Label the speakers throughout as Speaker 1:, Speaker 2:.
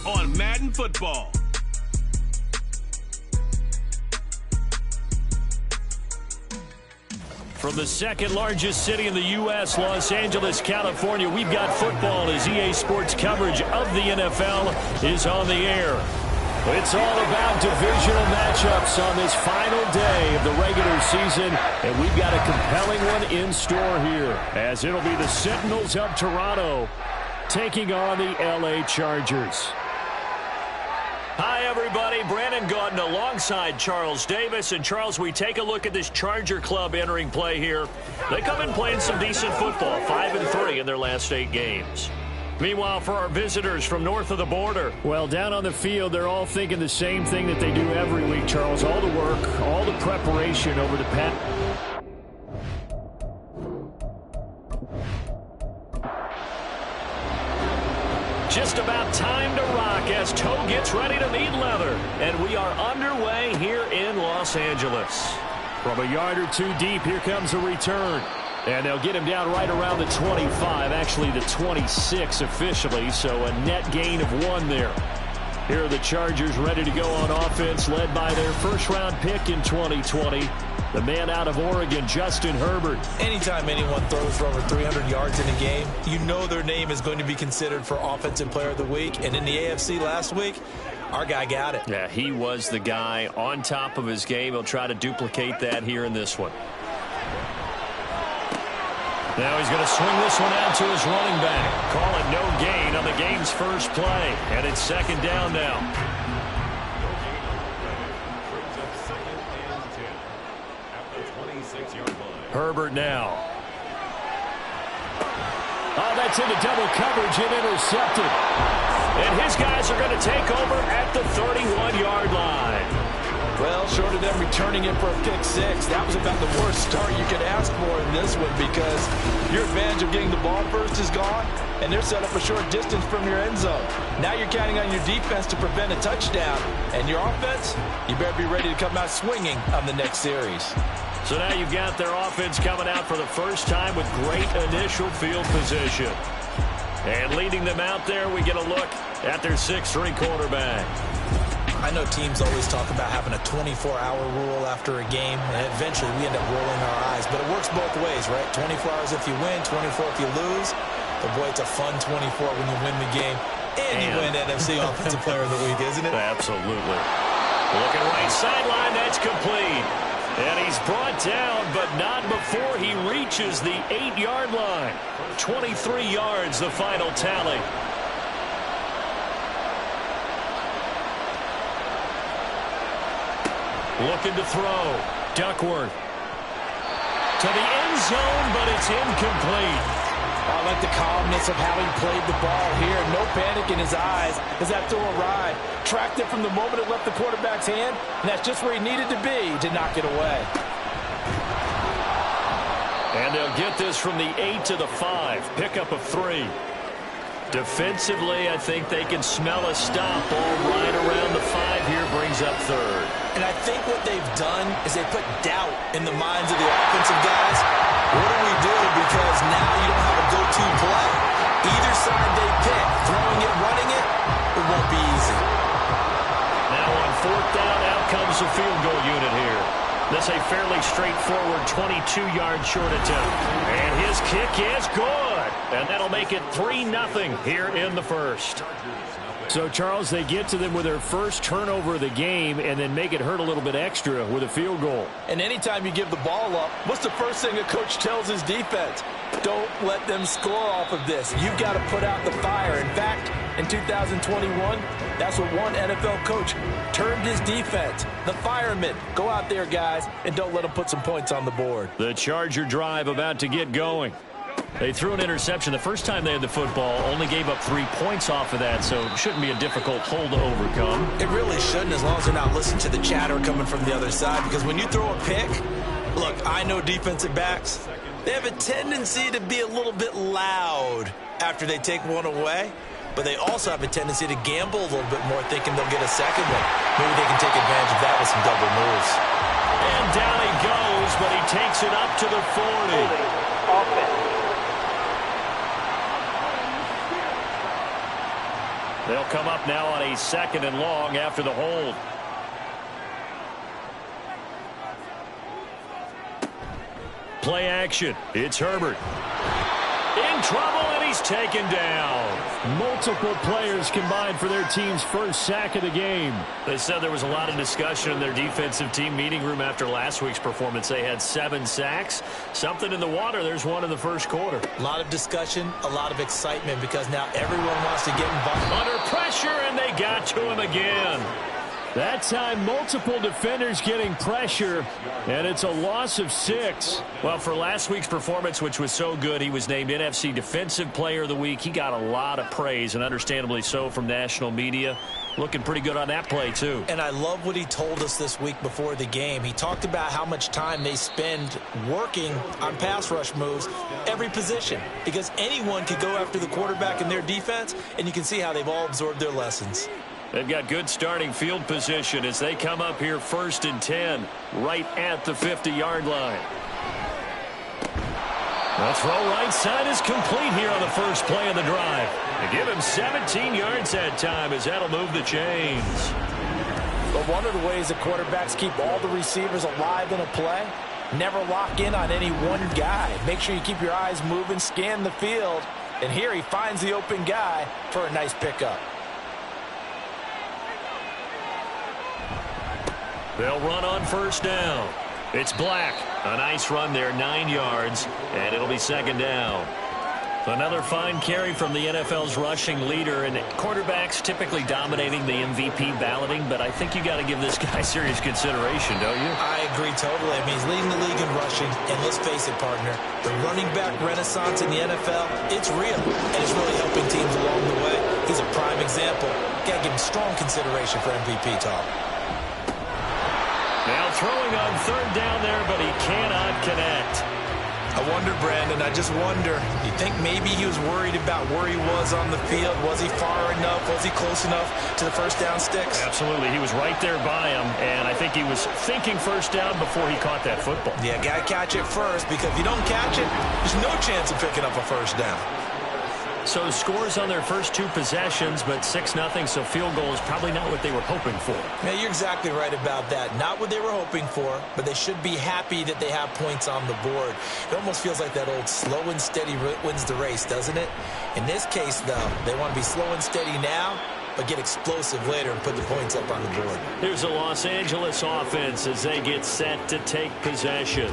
Speaker 1: on Madden Football.
Speaker 2: From the second largest city in the U.S., Los Angeles, California, we've got football as EA Sports coverage of the NFL is on the air. It's all about divisional matchups on this final day of the regular season, and we've got a compelling one in store here, as it'll be the Sentinels of Toronto taking on the L.A. Chargers. Hi, everybody. Brandon Gaudin alongside Charles Davis. And, Charles, we take a look at this Charger club entering play here. They come in playing some decent football, 5-3 in their last 8 games. Meanwhile, for our visitors from north of the border, well, down on the field, they're all thinking the same thing that they do every week, Charles. All the work, all the preparation over the past. Just about time to rock as toe gets ready to meet leather. And we are underway here in Los Angeles. From a yard or two deep, here comes a return. And they'll get him down right around the 25, actually the 26 officially, so a net gain of 1 there. Here are the Chargers ready to go on offense, led by their first-round pick in 2020. The man out of Oregon, Justin Herbert.
Speaker 3: Anytime anyone throws for over 300 yards in a game, you know their name is going to be considered for Offensive Player of the Week. And in the AFC last week, our guy got it.
Speaker 2: Yeah, he was the guy on top of his game. He'll try to duplicate that here in this one. Now he's going to swing this one out to his running back. Call it no gain on the game's first play. And it's second down now. Herbert now. Oh, that's into double coverage and intercepted. And his guys are going to take over at the 31-yard line.
Speaker 3: Well, short of them returning it for a pick 6, that was about the worst start you could ask for in this one, because your advantage of getting the ball first is gone, and they're set up a short distance from your end zone. Now you're counting on your defense to prevent a touchdown, and your offense, you better be ready to come out swinging on the next series.
Speaker 2: So now you've got their offense coming out for the first time with great initial field position. And leading them out there, we get a look at their 6'3" quarterback.
Speaker 3: I know teams always talk about having a 24-hour rule after a game, and eventually we end up rolling our eyes. But it works both ways, right? 24 hours if you win, 24 if you lose. But, boy, it's a fun 24 when you win the game. And you win NFC Offensive Player of the Week, isn't it?
Speaker 2: Absolutely. Looking right sideline, that's complete. And he's brought down, but not before he reaches the 8-yard line. 23 yards, the final tally. Looking to throw. Duckworth. To the end zone, but it's incomplete.
Speaker 3: I like the calmness of how he played the ball here. No panic in his eyes as that throw arrived. Tracked it from the moment it left the quarterback's hand, and that's just where he needed to be to knock it away.
Speaker 2: And they'll get this from the 8 to the 5. Pickup of 3. Defensively, I think they can smell a stop. Ball right around the 5 here, brings up 3rd.
Speaker 3: And I think what they've done is they put doubt in the minds of the offensive guys. What do we do? Because now you don't have a go-to play. Either side they pick, throwing it, running it, it won't be easy.
Speaker 2: Now on 4th down, out comes the field goal unit here. This a fairly straightforward 22-yard short attempt. And his kick is good. And that'll make it 3-0 here in the first. So, Charles, they get to them with their first turnover of the game and then make it hurt a little bit extra with a field goal.
Speaker 3: And anytime you give the ball up, what's the first thing a coach tells his defense? Don't let them score off of this. You've got to put out the fire. In fact, in 2021, that's what one NFL coach termed his defense. The firemen. Go out there, guys, and don't let them put some points on the board.
Speaker 2: The Charger drive about to get going. They threw an interception the first time they had the football, only gave up 3 points off of that, so it shouldn't be a difficult hole to overcome.
Speaker 3: It really shouldn't, as long as they're not listening to the chatter coming from the other side, because when you throw a pick, look, I know defensive backs, they have a tendency to be a little bit loud after they take one away, but they also have a tendency to gamble a little bit more, thinking they'll get a second one. Maybe they can take advantage of that with some double moves.
Speaker 2: And down he goes, but he takes it up to the 40. They'll come up now on a 2nd and long after the hold. Play action. It's Herbert. In trouble, and he's taken down. Multiple players combined for their team's first sack of the game. They said there was a lot of discussion in their defensive team meeting room after last week's performance. They had 7 sacks. Something in the water. There's one in the first quarter.
Speaker 3: A lot of discussion, a lot of excitement because now everyone wants to get involved.
Speaker 2: Under pressure, and they got to him again. That time, multiple defenders getting pressure, and it's a loss of 6. Well, for last week's performance, which was so good, he was named NFC Defensive Player of the Week. He got a lot of praise, and understandably so, from national media. Looking pretty good on that play, too.
Speaker 3: And I love what he told us this week before the game. He talked about how much time they spend working on pass rush moves, every position, because anyone could go after the quarterback in their defense, and you can see how they've all absorbed their lessons.
Speaker 2: They've got good starting field position as they come up here 1st and 10, right at the 50-yard line. The throw right side is complete here on the first play of the drive. They give him 17 yards that time as that'll move the chains.
Speaker 1: But one of the ways the quarterbacks keep all the receivers alive in a play, never lock in on any one guy. Make sure you keep your eyes moving, scan the field, and here he finds the open guy for a nice pickup.
Speaker 2: They'll run on 1st down. It's Black. A nice run there, 9 yards, and it'll be 2nd down. Another fine carry from the NFL's rushing leader, and quarterbacks typically dominating the MVP balloting, but I think you got to give this guy serious consideration, don't you?
Speaker 3: I agree totally. I mean, he's leading the league in rushing, and let's face it, partner, the running back renaissance in the NFL, it's real, and it's really helping teams along the way. He's a prime example. Got to give him strong consideration for MVP talk.
Speaker 2: Now throwing on 3rd down there, but he cannot connect.
Speaker 3: I wonder, Brandon, I just wonder, you think maybe he was worried about where he was on the field? Was he far enough? Was he close enough to the 1st down sticks?
Speaker 2: Absolutely. He was right there by him, and I think he was thinking 1st down before he caught that football.
Speaker 3: Yeah, got to catch it first, because if you don't catch it, there's no chance of picking up a 1st down.
Speaker 2: So scores on their first 2 possessions, but 6-0, so field goal is probably not what they were hoping for.
Speaker 3: Yeah, you're exactly right about that. Not what they were hoping for, but they should be happy that they have points on the board. It almost feels like that old slow and steady wins the race, doesn't it? In this case, though, they want to be slow and steady now, but get explosive later and put the points up on the board.
Speaker 2: Here's the Los Angeles offense as they get set to take possession.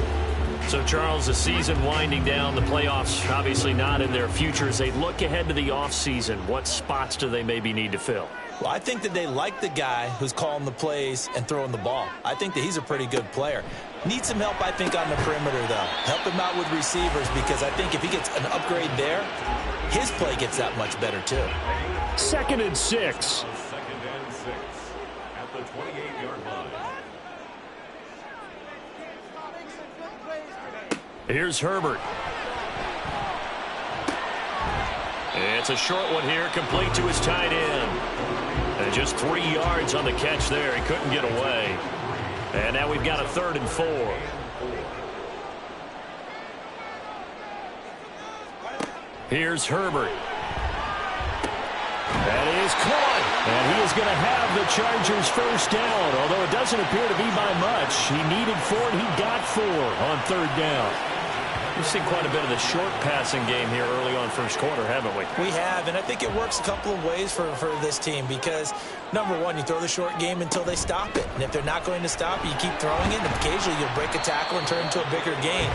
Speaker 2: So, Charles, the season winding down, the playoffs obviously not in their future. As they look ahead to the offseason, what spots do they maybe need to fill?
Speaker 3: Well, I think that they like the guy who's calling the plays and throwing the ball. I think that he's a pretty good player. Needs some help, I think, on the perimeter, though. Help him out with receivers because I think if he gets an upgrade there, his play gets that much better, too.
Speaker 2: 2nd and 6. Here's Herbert. It's a short one here, complete to his tight end. And just 3 yards on the catch there. He couldn't get away. And now we've got a 3rd and 4. Here's Herbert. That is caught. And he is going to have the Chargers 1st down, although it doesn't appear to be by much. He needed 4, and he got 4 on 3rd down. We've seen quite a bit of the short passing game here early on 1st quarter, haven't we?
Speaker 3: We have, and I think it works a couple of ways for this team because, number one, you throw the short game until they stop it. And if they're not going to stop it, you keep throwing it, and occasionally you'll break a tackle and turn it into a bigger gain.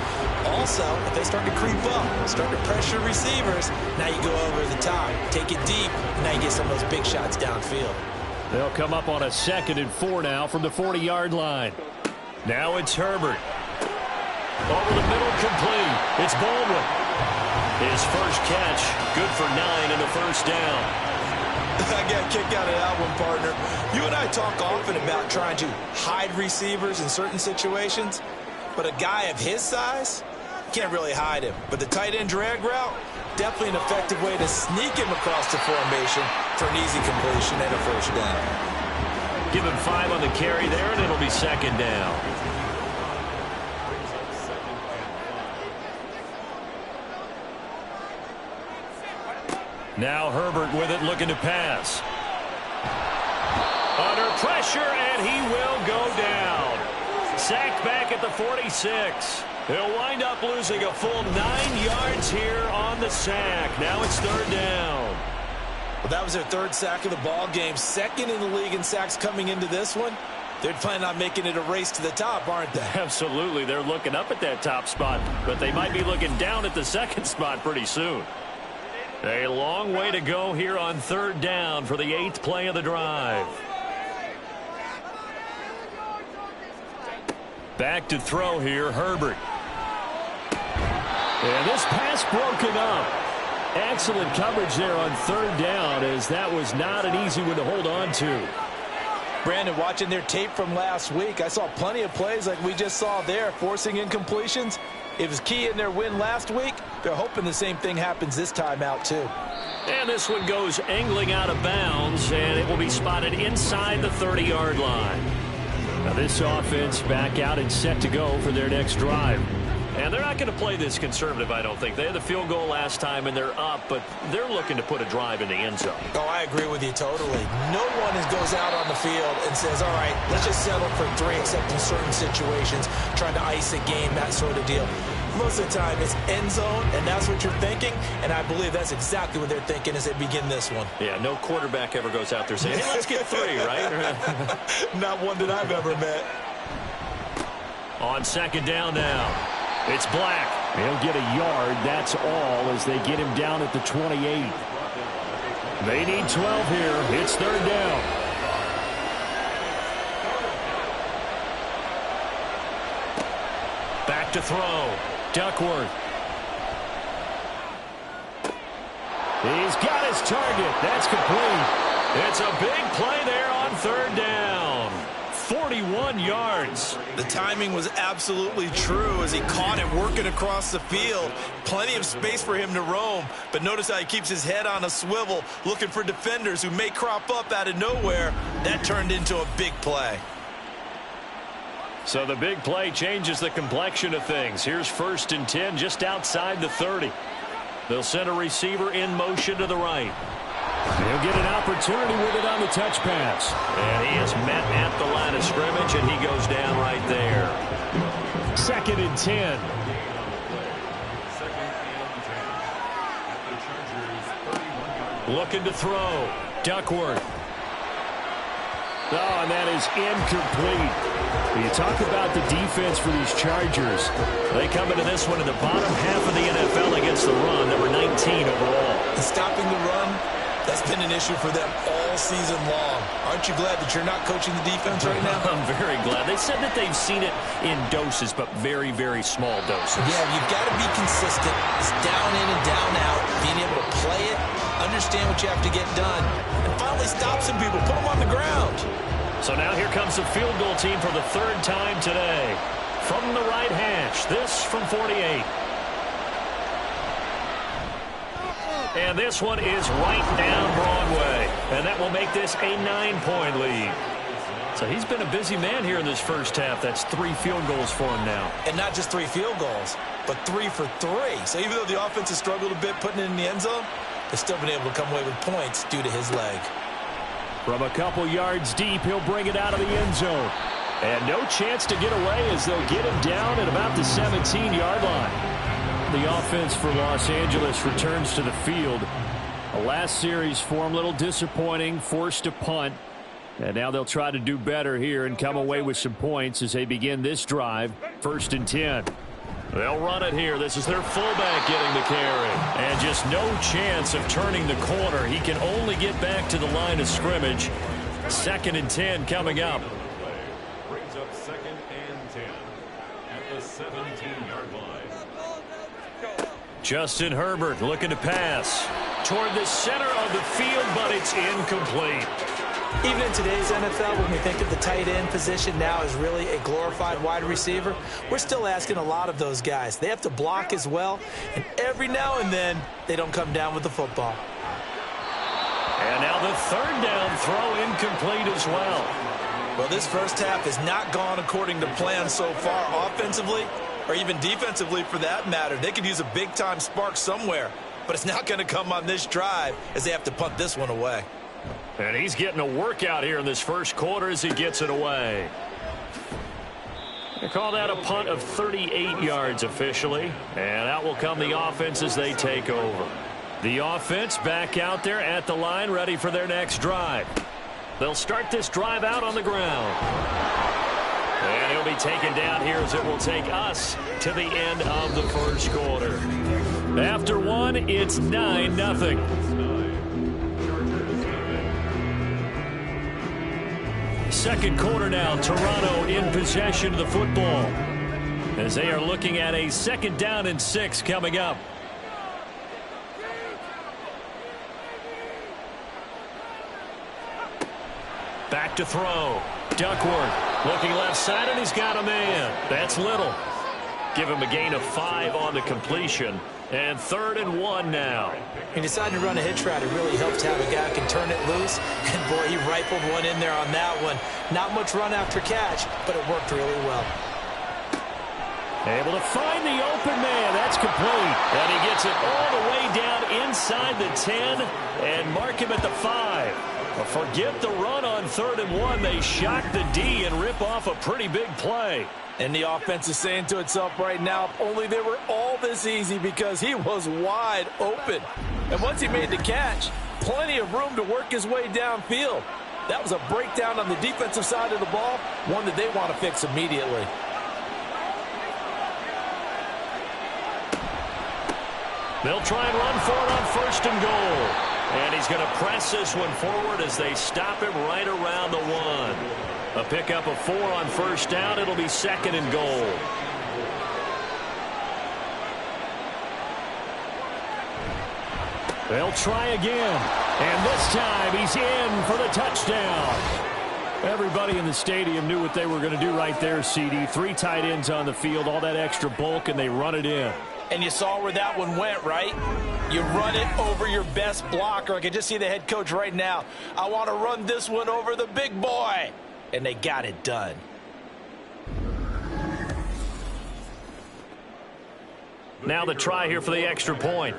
Speaker 3: Also, if they start to creep up, start to pressure receivers, now you go over the top, take it deep, and now you get some of those big shots downfield. They'll
Speaker 2: come up on a 2nd and 4 now from the 40-yard line. Now it's Herbert. Over the middle, complete. It's Baldwin. His first catch, good for 9 and a 1st down.
Speaker 3: I got a kick out of that one, partner. You and I talk often about trying to hide receivers in certain situations, but a guy of his size, can't really hide him. But the tight end drag route, definitely an effective way to sneak him across the formation for an easy completion and a 1st down.
Speaker 2: Give him 5 on the carry there, and it'll be 2nd down. Now Herbert with it, looking to pass. pressure, and he will go down. Sacked back at the 46. He'll wind up losing a full 9 yards here on the sack. Now it's third down.
Speaker 3: Well, that was their third sack of the ball game. Second in the league in sacks coming into this one. They're planning on making it a race to the top, aren't they?
Speaker 2: Absolutely. They're looking up at that top spot, but they might be looking down at the second spot pretty soon. A long way to go here on third down for the 8th play of the drive. Back to throw here, Herbert. And this pass broken up. Excellent coverage there on third down, as that was not an easy one to hold on to.
Speaker 1: Brandon, watching their tape from last week, I saw plenty of plays like we just saw there, forcing incompletions. It was key in their win last week. They're hoping the same thing happens this time out, too.
Speaker 2: And this one goes angling out of bounds, and it will be spotted inside the 30-yard line. Now this offense back out and set to go for their next drive. And they're not going to play this conservative, I don't think. They had the field goal last time, and they're up, but they're looking to put a drive in the end zone.
Speaker 3: Oh, I agree with you totally. No one goes out on the field and says, all right, let's just settle for 3, except in certain situations, trying to ice a game, that sort of deal. Most of the time, it's end zone, and that's what you're thinking, and I believe that's exactly what they're thinking as they begin this one.
Speaker 2: Yeah, no quarterback ever goes out there saying, hey, let's get 3, right?
Speaker 3: Not one that I've ever met.
Speaker 2: On second down now. It's Black. He'll get a yard, that's all, as they get him down at the 28. They need 12 here. It's third down. Back to throw. Duckworth. He's got his target. That's complete. It's a big play there on third down. 41 yards.
Speaker 3: The timing was absolutely true as he caught it working across the field. Plenty of space for him to roam, but notice how he keeps his head on a swivel looking for defenders who may crop up out of nowhere. That turned into a big play.
Speaker 2: So the big play changes the complexion of things. Here's 1st and 10 just outside the 30. They'll send a receiver in motion to the right. He'll get an opportunity with it on the touch pass. And he is met at the line of scrimmage, and he goes down right there. 2nd and 10. Looking to throw. Duckworth. Oh, and that is incomplete. You talk about the defense for these Chargers. They come into this one in the bottom half of the NFL against the run, number 19 overall.
Speaker 3: And stopping the run, that's been an issue for them all season long. Aren't you glad that you're not coaching the defense right now?
Speaker 2: I'm very glad. They said that they've seen it in doses, but very, very small doses.
Speaker 3: Yeah, you've got to be consistent. It's down in and down out, being able to play it, understand what you have to get done, and finally stop some people, put them on the ground.
Speaker 2: So now here comes the field goal team for the 3rd time today. From the right hash, this from 48. And this one is right down Broadway. And that will make this a 9-point lead. So he's been a busy man here in this first half. That's 3 field goals for him now.
Speaker 3: And not just 3 field goals, but 3 for 3. So even though the offense has struggled a bit putting it in the end zone, they've still been able to come away with points due to his leg.
Speaker 2: From a couple yards deep, he'll bring it out of the end zone. And no chance to get away as they'll get him down at about the 17-yard line. The offense for Los Angeles returns to the field. The last series for him, a little disappointing, forced to punt. And now they'll try to do better here and come away with some points as they begin this drive. 1st and 10. They'll run it here. This is their fullback getting the carry. And just no chance of turning the corner. He can only get back to the line of scrimmage. 2nd and 10 coming up.
Speaker 4: Brings up 2nd and 10 at the 17-yard line.
Speaker 2: Justin Herbert looking to pass toward the center of the field, but it's incomplete.
Speaker 1: Even in today's NFL, when we think of the tight end position now as really a glorified wide receiver, we're still asking a lot of those guys. They have to block as well, and every now and then, they don't come down with the football.
Speaker 2: And now the 3rd down throw incomplete as well.
Speaker 3: Well, this first half has not gone according to plan so far offensively, or even defensively for that matter. They could use a big-time spark somewhere, but it's not going to come on this drive as they have to punt this one away.
Speaker 2: And he's getting a workout here in this first quarter as he gets it away. They call that a punt of 38 yards officially. And out will come the offense as they take over. The offense back out there at the line, ready for their next drive. They'll start this drive out on the ground. And he'll be taken down here as it will take us to the end of the first quarter. After one, it's 9-0. Second quarter now, Toronto in possession of the football as they are looking at a 2nd down and 6 coming up. Back to throw. Duckworth looking left side, and he's got a man. That's Little. Give him a gain of 5 on the completion. And 3rd and 1 now.
Speaker 1: He decided to run a hitch route. It really helps to have a guy who can turn it loose. And, boy, he rifled one in there on that one. Not much run after catch, but it worked really well.
Speaker 2: Able to find the open man. That's complete. And he gets it all the way down inside the 10 and mark him at the 5. But forget the run on 3rd and 1. They shock the D and rip off a pretty big play.
Speaker 1: And the offense is saying to itself right now, if only they were all this easy, because he was wide open. And once he made the catch, plenty of room to work his way downfield. That was a breakdown on the defensive side of the ball, one that they want to fix immediately.
Speaker 2: They'll try and run for it on 1st and goal. And he's going to press this one forward as they stop him right around the 1. A pickup of 4 on 1st down. It'll be 2nd and goal. They'll try again. And this time he's in for the touchdown. Everybody in the stadium knew what they were going to do right there, CD. 3 tight ends on the field, all that extra bulk, and they run it in.
Speaker 1: And you saw where that one went, right? You run it over your best blocker. I can just see the head coach right now. I want to run this one over the big boy. And they got it done.
Speaker 2: Now the try here for the extra point.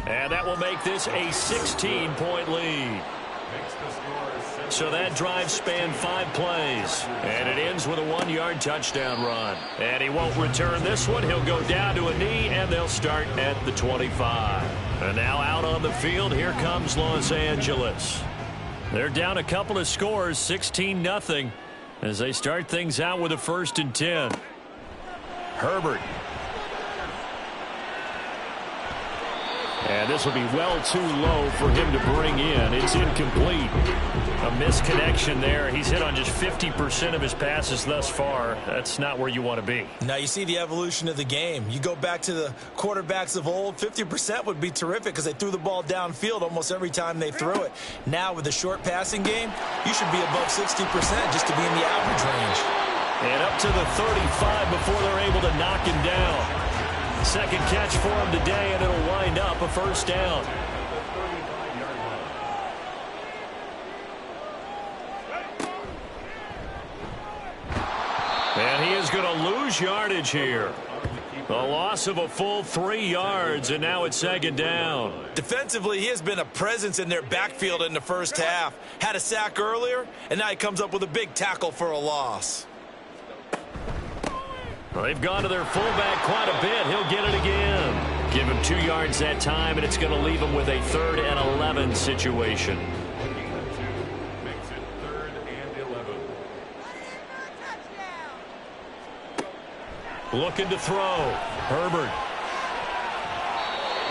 Speaker 2: And that will make this a 16-point lead. So that drive spanned 5 plays. And it ends with a 1-yard touchdown run. And he won't return this one. He'll go down to a knee, and they'll start at the 25. And now out on the field, here comes Los Angeles. They're down a couple of scores, 16-0, as they start things out with a 1st and 10. Herbert. And this will be well too low for him to bring in. It's incomplete. A misconnection there. He's hit on just 50% of his passes thus far. That's not where you want to be.
Speaker 1: Now you see the evolution of the game. You go back to the quarterbacks of old, 50% would be terrific because they threw the ball downfield almost every time they threw it. Now with the short passing game, you should be above 60% just to be in the average range.
Speaker 2: And up to the 35 before they're able to knock him down. Second catch for him today, and it'll wind up a 1st down. And he is going to lose yardage here. A loss of a full 3 yards, and now it's 2nd down.
Speaker 1: Defensively, he has been a presence in their backfield in the first half. Had a sack earlier, and now he comes up with a big tackle for a loss.
Speaker 2: Well, they've gone to their fullback quite a bit. He'll get it again. Give him 2 yards that time, and it's going to leave him with a 3rd and 11 situation.
Speaker 4: Makes it 3rd and 11.
Speaker 2: Looking to throw. Herbert.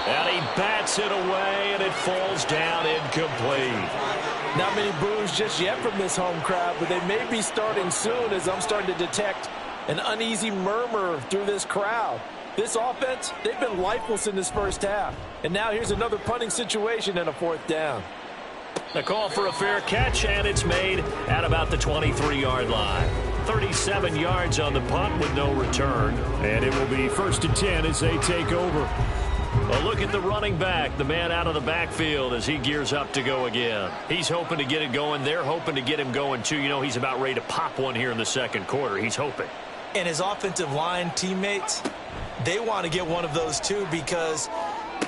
Speaker 2: And he bats it away, and it falls down incomplete.
Speaker 1: Not many boos just yet from this home crowd, but they may be starting soon as I'm starting to detect an uneasy murmur through this crowd. This offense, they've been lifeless in this first half. And now here's another punting situation and a 4th down.
Speaker 2: The call for a fair catch, and it's made at about the 23-yard line. 37 yards on the punt with no return. And it will be 1st and 10 as they take over. A look at the running back, the man out of the backfield as he gears up to go again. He's hoping to get it going. They're hoping to get him going, too. You know, he's about ready to pop one here in the 2nd quarter. He's hoping.
Speaker 1: And his offensive line teammates, they want to get one of those too, because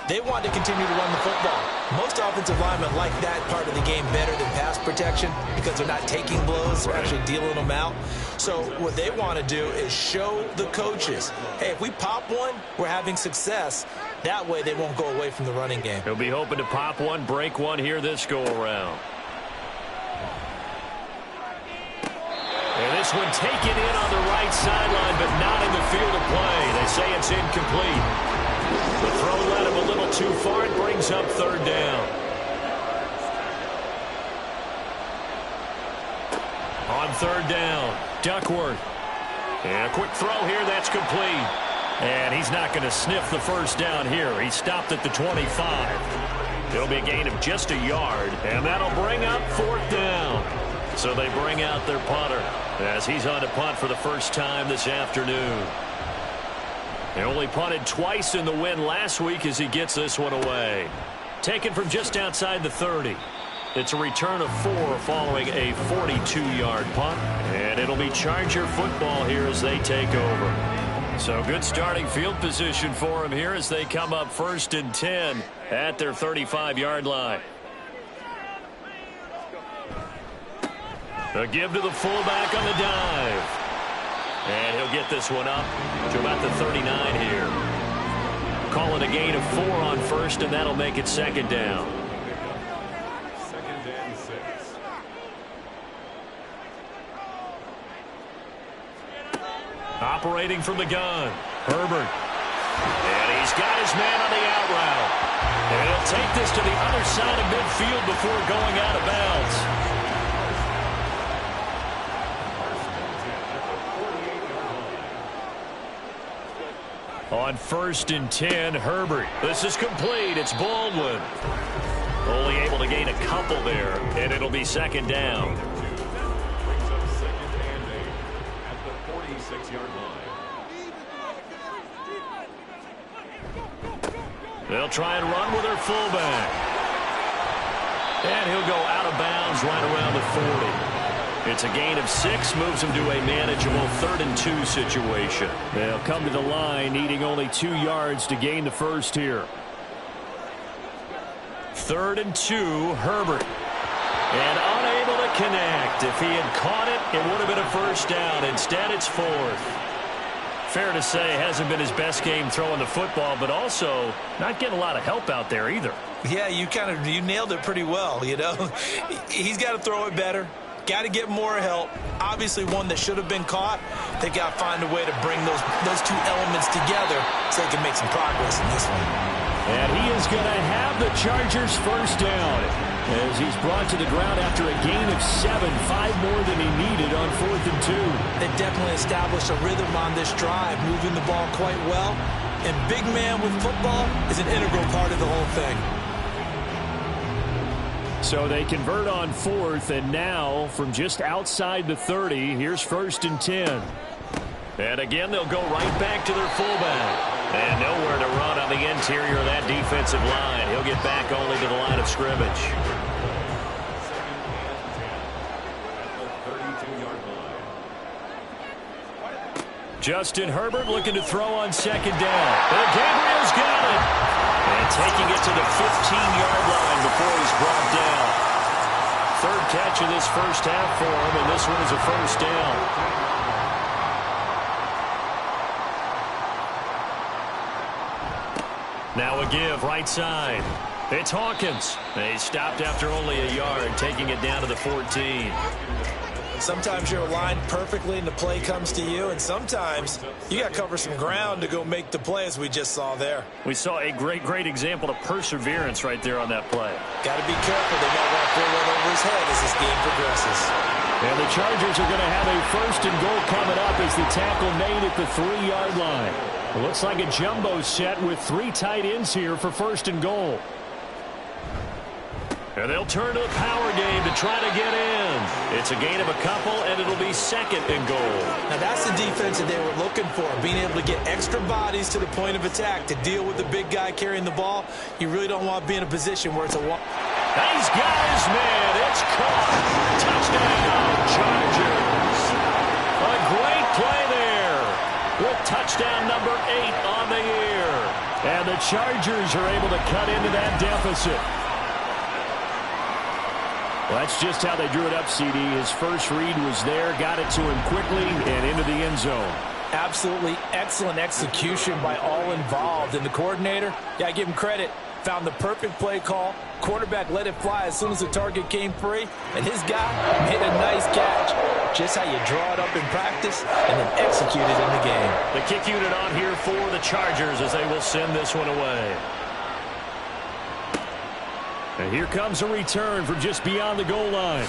Speaker 3: They want to continue to run the football. Most offensive linemen like that part of the game better than pass protection because they're not taking blows, they're actually dealing them out. So what they want to do is show the coaches, hey, if we pop one, we're having success. That way they won't go away from the running game.
Speaker 2: He'll be hoping to pop one, break one here this go-around. And this one taken in on the right sideline, but not in the field of play. They say it's incomplete. The throw led him a little too far. It brings up third down. On third down, Duckworth. And a quick throw here, that's complete. And he's not going to sniff the first down here. He stopped at the 25. It'll be a gain of just a yard, and that'll bring up fourth down. So they bring out their punter as he's on to punt for the first time this afternoon. He only punted twice in the win last week as he gets this one away. Taken from just outside the 30. It's a return of 4 following a 42-yard punt. And it'll be Charger football here as they take over. So good starting field position for him here as they come up 1st and 10 at their 35-yard line. A give to the fullback on the dive. And he'll get this one up to about the 39 here. Call it a gain of 4 on first, and that'll make it second down.
Speaker 4: Second and 6.
Speaker 2: Operating from the gun, Herbert. And he's got his man on the out route. And he'll take this to the other side of midfield before going out of bounds. On 1st and 10, Herbert. This is complete. It's Baldwin. Only able to gain a couple there, and it'll be second down.
Speaker 4: Brings up second and 8 at the 46-yard line.
Speaker 2: They'll try and run with their fullback. And he'll go out of bounds right around the 40. It's a gain of 6, moves him to a manageable 3rd and 2 situation. They'll come to the line, needing only 2 yards to gain the first here. 3rd and 2, Herbert. And unable to connect. If he had caught it, it would have been a first down. Instead, it's 4th. Fair to say, hasn't been his best game throwing the football, but also not getting a lot of help out there either.
Speaker 3: Yeah, you nailed it pretty well, you know. He's got to throw it better. Got to get more help. Obviously one that should have been caught. They got to find a way to bring those two elements together so they can make some progress in this one.
Speaker 2: And he is going to have the Chargers first down as he's brought to the ground after a gain of 7, 5 more than he needed on 4th and 2.
Speaker 3: They definitely established a rhythm on this drive, moving the ball quite well. And big man with football is an integral part of the whole thing.
Speaker 2: So they convert on 4th, and now from just outside the 30, here's 1st and 10. And again, they'll go right back to their fullback. And nowhere to run on the interior of that defensive line. He'll get back only to the line of scrimmage. Justin Herbert looking to throw on 2nd down. And Gabriel's got it. And taking it to the 15-yard line before he's brought down. 3rd catch of this first half for him, and this one is a first down. Now a give, right side. It's Hawkins. He stopped after only a yard, taking it down to the 14.
Speaker 3: Sometimes you're aligned perfectly and the play comes to you, and sometimes you got to cover some ground to go make the play, as we just saw there.
Speaker 2: We saw a great example of perseverance right there on that play.
Speaker 3: Got to be careful. They might want to pull one over his head as this game progresses.
Speaker 2: And the Chargers are going to have a 1st and goal coming up as the tackle made at the 3-yard line. It looks like a jumbo set with 3 tight ends here for 1st and goal. And they'll turn to the power game to try to get in. It's a gain of a couple, and it'll be 2nd and goal.
Speaker 3: Now that's the defense that they were looking for, being able to get extra bodies to the point of attack to deal with the big guy carrying the ball. You really don't want to be in a position where it's a walk.
Speaker 2: He's got his man. It's caught. Touchdown, Chargers. A great play there with touchdown number 8 on the year. And the Chargers are able to cut into that deficit. Well, that's just how they drew it up, CD. His first read was there, got it to him quickly, and into the end zone.
Speaker 1: Absolutely excellent execution by all involved. And the coordinator, yeah, I give him credit, found the perfect play call. Quarterback let it fly as soon as the target came free, and his guy made a nice catch. Just how you draw it up in practice and then execute it in the game.
Speaker 2: The kick unit on here for the Chargers as they will send this one away. And here comes a return from just beyond the goal line.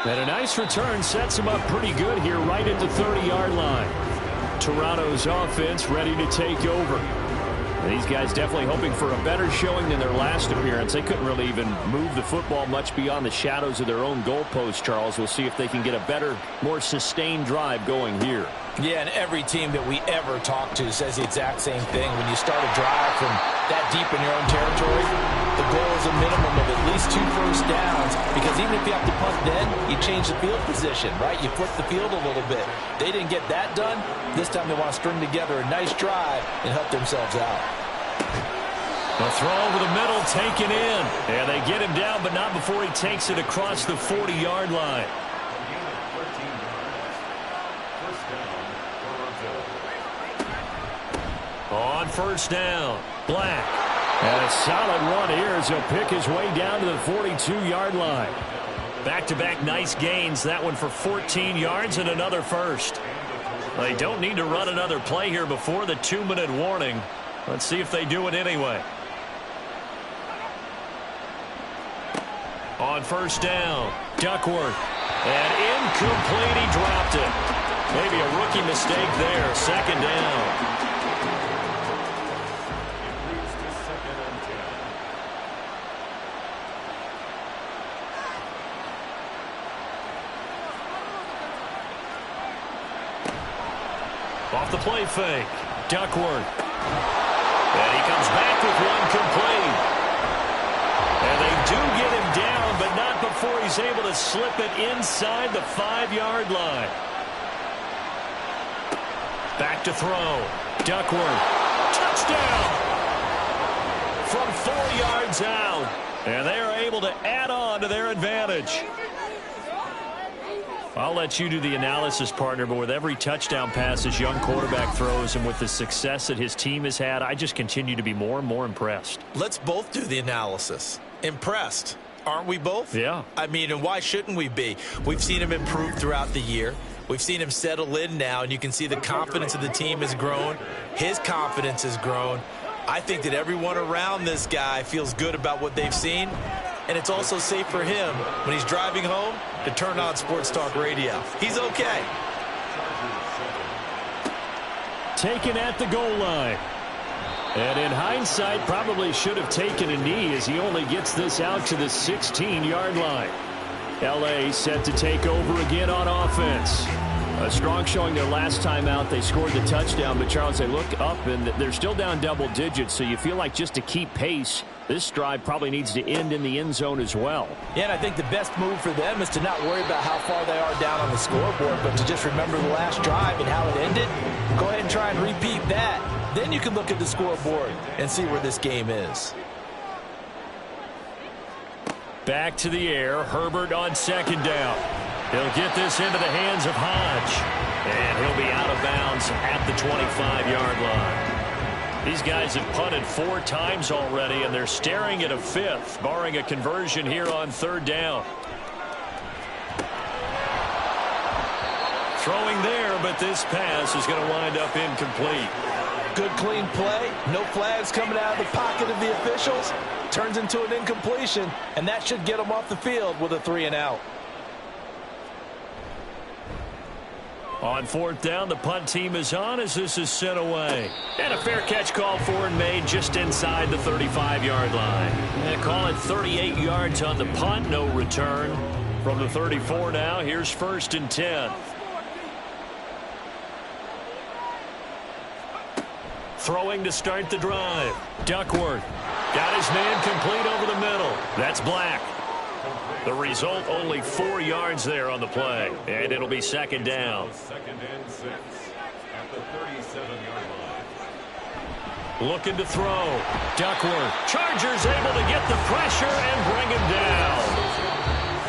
Speaker 2: And a nice return sets him up pretty good here right at the 30-yard line. Toronto's offense ready to take over. These guys definitely hoping for a better showing than their last appearance. They couldn't really even move the football much beyond the shadows of their own goalpost, Charles. We'll see if they can get a better, more sustained drive going here.
Speaker 1: Yeah, and every team that we ever talk to says the exact same thing. When you start a drive from that deep in your own territory, the goal is a minimum of at least 2 first downs, because even if you have to punt then, you change the field position, right? You flip the field a little bit. They didn't get that done. This time they want to string together a nice drive and help themselves out.
Speaker 2: The throw over the middle taken in. And they get him down, but not before he takes it across the 40-yard line. On first down, Black. And a solid run here as he'll pick his way down to the 42-yard line. Back-to-back nice gains. That one for 14 yards and another first. They don't need to run another play here before the 2-minute warning. Let's see if they do it anyway. On first down, Duckworth. And incomplete, he dropped it. Maybe a rookie mistake there. Second down. Off the play fake, Duckworth. And he comes back with one complete. And they do get him down, but not before he's able to slip it inside the 5-yard line. Back to throw, Duckworth. Touchdown! From 4 yards out. And they are able to add on to their advantage. I'll let you do the analysis, partner, but with every touchdown pass this young quarterback throws and with the success that his team has had, I just continue to be more and more impressed.
Speaker 3: Let's both do the analysis. Impressed. Aren't we both?
Speaker 2: Yeah.
Speaker 3: I mean, and why shouldn't we be? We've seen him improve throughout the year. We've seen him settle in now, and you can see the confidence of the team has grown. His confidence has grown. I think that everyone around this guy feels good about what they've seen. And it's also safe for him when he's driving home to turn on Sports Talk Radio. He's okay.
Speaker 2: Taken at the goal line. And in hindsight, probably should have taken a knee as he only gets this out to the 16-yard line. L.A. set to take over again on offense. A strong showing their last time out. They scored the touchdown, but Charles, they look up and they're still down double digits, so you feel like just to keep pace, this drive probably needs to end in the end zone as well.
Speaker 1: Yeah, and I think the best move for them is to not worry about how far they are down on the scoreboard, but to just remember the last drive and how it ended. Go ahead and try and repeat that. Then you can look at the scoreboard and see where this game is.
Speaker 2: Back to the air. Herbert on second down. He'll get this into the hands of Hodge. And he'll be out of bounds at the 25-yard line. These guys have punted 4 times already, and they're staring at a 5th, barring a conversion here on third down. Throwing there, but this pass is going to wind up incomplete.
Speaker 1: Good clean play. No flags coming out of the pocket of the officials. Turns into an incompletion, and that should get them off the field with a 3-and-out.
Speaker 2: On fourth down, the punt team is on as this is sent away. And a fair catch called for and made just inside the 35-yard line. And call it 38 yards on the punt, no return. From the 34 now, here's 1st and 10. Throwing to start the drive. Duckworth got his man complete over the middle. That's Black. The result, only 4 yards there on the play. And it'll be second down.
Speaker 4: 2nd and 6 at the 37-yard line.
Speaker 2: Looking to throw. Duckworth. Chargers able to get the pressure and bring him down.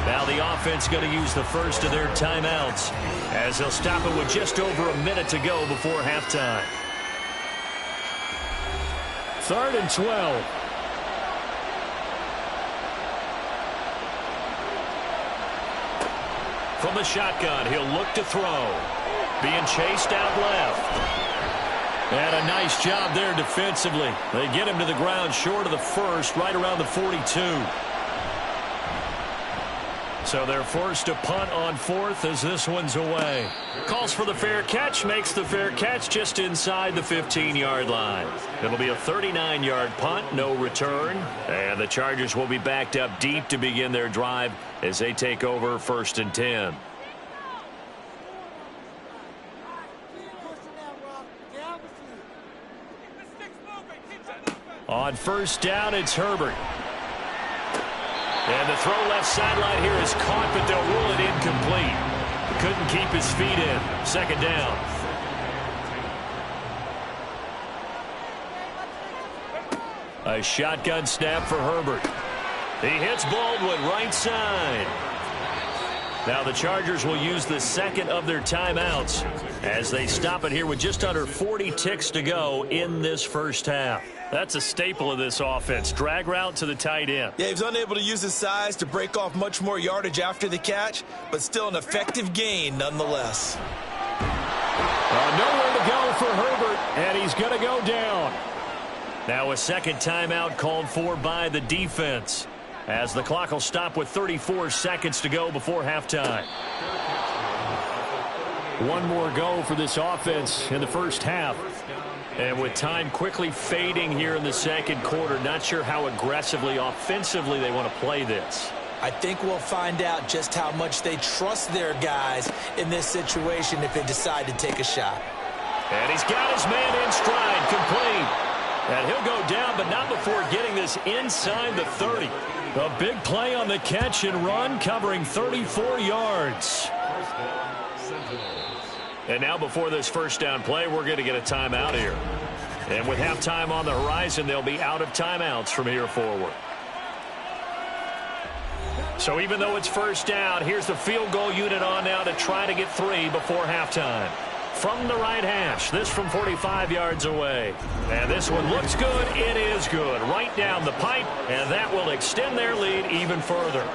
Speaker 2: Now the offense going to use the first of their timeouts as they'll stop it with just over a minute to go before halftime. 3rd and 12. From the shotgun, he'll look to throw. Being chased out left. And a nice job there defensively. They get him to the ground short of the first, right around the 42. So they're forced to punt on 4th as this one's away. Calls for the fair catch, makes the fair catch just inside the 15-yard line. It'll be a 39-yard punt, no return. And the Chargers will be backed up deep to begin their drive as they take over 1st and 10. On 1st down, it's Herbert. And the throw left sideline here is caught, but they'll rule it incomplete. Couldn't keep his feet in. 2nd down. A shotgun snap for Herbert. He hits Baldwin right side. Now the Chargers will use the 2nd of their timeouts as they stop it here with just under 40 ticks to go in this first half. That's a staple of this offense. Drag route to the tight end.
Speaker 3: Yeah, he was unable to use his size to break off much more yardage after the catch, but still an effective gain nonetheless.
Speaker 2: Nowhere to go for Herbert, and he's going to go down. Now a 2nd timeout called for by the defense as the clock will stop with 34 seconds to go before halftime. One more go for this offense in the first half. And with time quickly fading here in the 2nd quarter, not sure how aggressively, offensively they want to play this.
Speaker 3: I think we'll find out just how much they trust their guys in this situation if they decide to take a shot.
Speaker 2: And he's got his man in stride, complete. And he'll go down, but not before getting this inside the 30. A big play on the catch and run, covering 34 yards. And now before this first down play, we're going to get a timeout here. And with halftime on the horizon, they'll be out of timeouts from here forward. So even though it's first down, here's the field goal unit on now to try to get 3 before halftime. From the right hash, this from 45 yards away. And this one looks good. It is good. Right down the pipe, and that will extend their lead even further.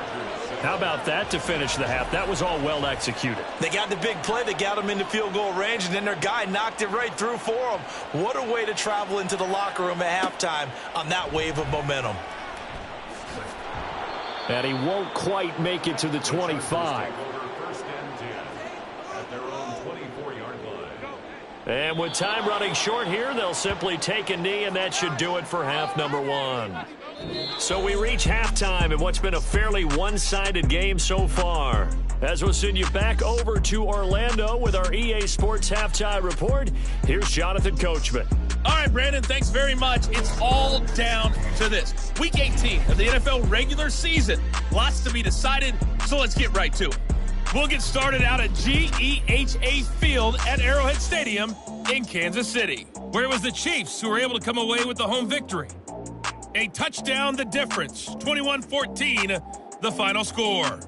Speaker 2: How about that to finish the half? That was all well executed.
Speaker 3: They got the big play. They got him into field goal range, and then their guy knocked it right through for them. What a way to travel into the locker room at halftime on that wave of momentum.
Speaker 2: And he won't quite make it to the 25. And with time running short here, they'll simply take a knee, and that should do it for half number 1. So we reach halftime in what's been a fairly one-sided game so far. As we'll send you back over to Orlando with our EA Sports Halftime Report, here's Jonathan Coachman.
Speaker 5: All right, Brandon, thanks very much. It's all down to this. Week 18 of the NFL regular season. Lots to be decided, so let's get right to it. We'll get started out at GEHA Field at Arrowhead Stadium in Kansas City, where it was the Chiefs who were able to come away with the home victory. A touchdown the difference, 21-14, the final score.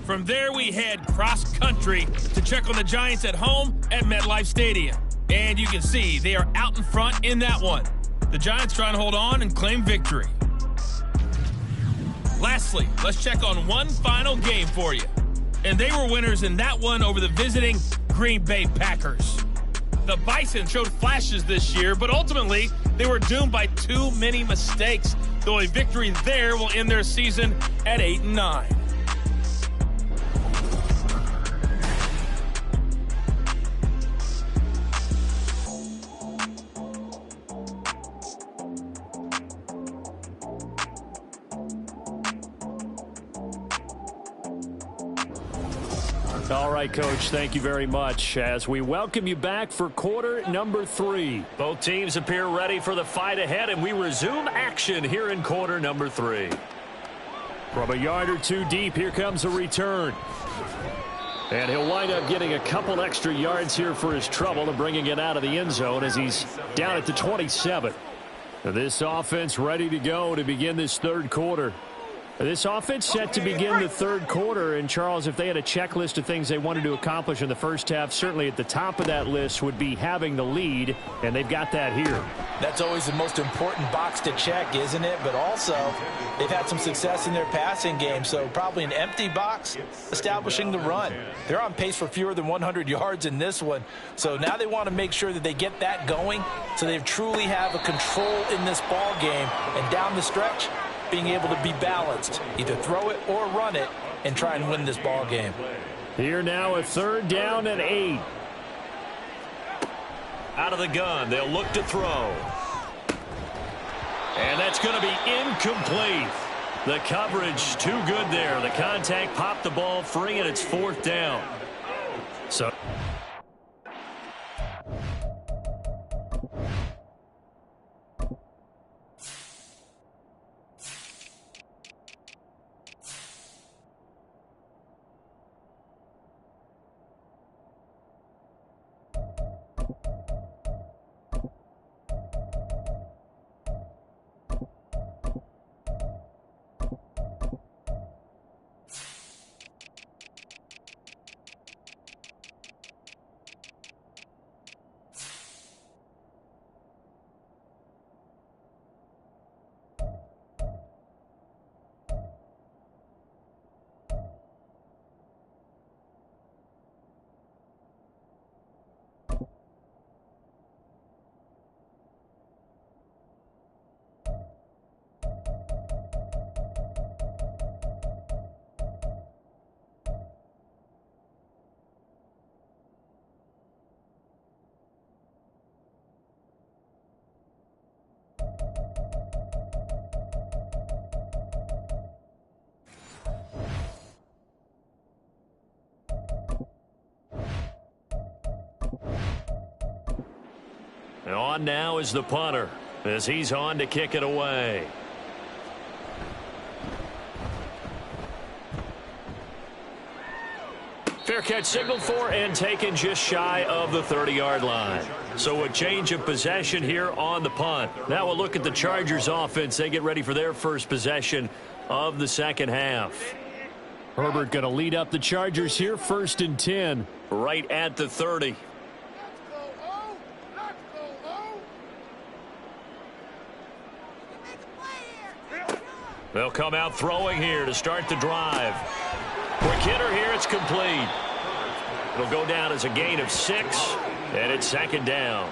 Speaker 5: From there, we head cross-country to check on the Giants at home at MetLife Stadium. And you can see they are out in front in that one. The Giants trying to hold on and claim victory. Lastly, let's check on one final game for you. And they were winners in that one over the visiting Green Bay Packers. The Bison showed flashes this year, but ultimately they were doomed by too many mistakes, though a victory there will end their season at 8-9.
Speaker 2: All right, Coach, thank you very much as we welcome you back for quarter number 3. Both teams appear ready for the fight ahead, and we resume action here in quarter number 3. From a yard or two deep, here comes a return. And he'll wind up getting a couple extra yards here for his trouble and bringing it out of the end zone as he's down at the 27. This offense ready to go to begin this third quarter. This offense set to begin the third quarter. And, Charles, if they had a checklist of things they wanted to accomplish in the first half, certainly at the top of that list would be having the lead, and they've got that here.
Speaker 1: That's always the most important box to check, isn't it? But also, they've had some success in their passing game, so probably an empty box establishing the run. They're on pace for fewer than 100 yards in this one, so now they want to make sure that they get that going so they truly have a control in this ball game, and down the stretch, being able to be balanced, either throw it or run it, and try and win this ball game.
Speaker 2: Here now, a 3rd down and 8. Out of the gun, they'll look to throw. And that's going to be incomplete. The coverage too good there. The contact popped the ball free, and it's 4th down. So on now is the punter as he's on to kick it away. Fair catch signaled for and taken just shy of the 30-yard line. So a change of possession here on the punt. Now we'll look at the Chargers offense. They get ready for their first possession of the second half. Herbert going to lead up the Chargers here, 1st and 10, right at the 30. They'll come out throwing here to start the drive. Quick hitter here, it's complete. It'll go down as a gain of 6, and it's 2nd down.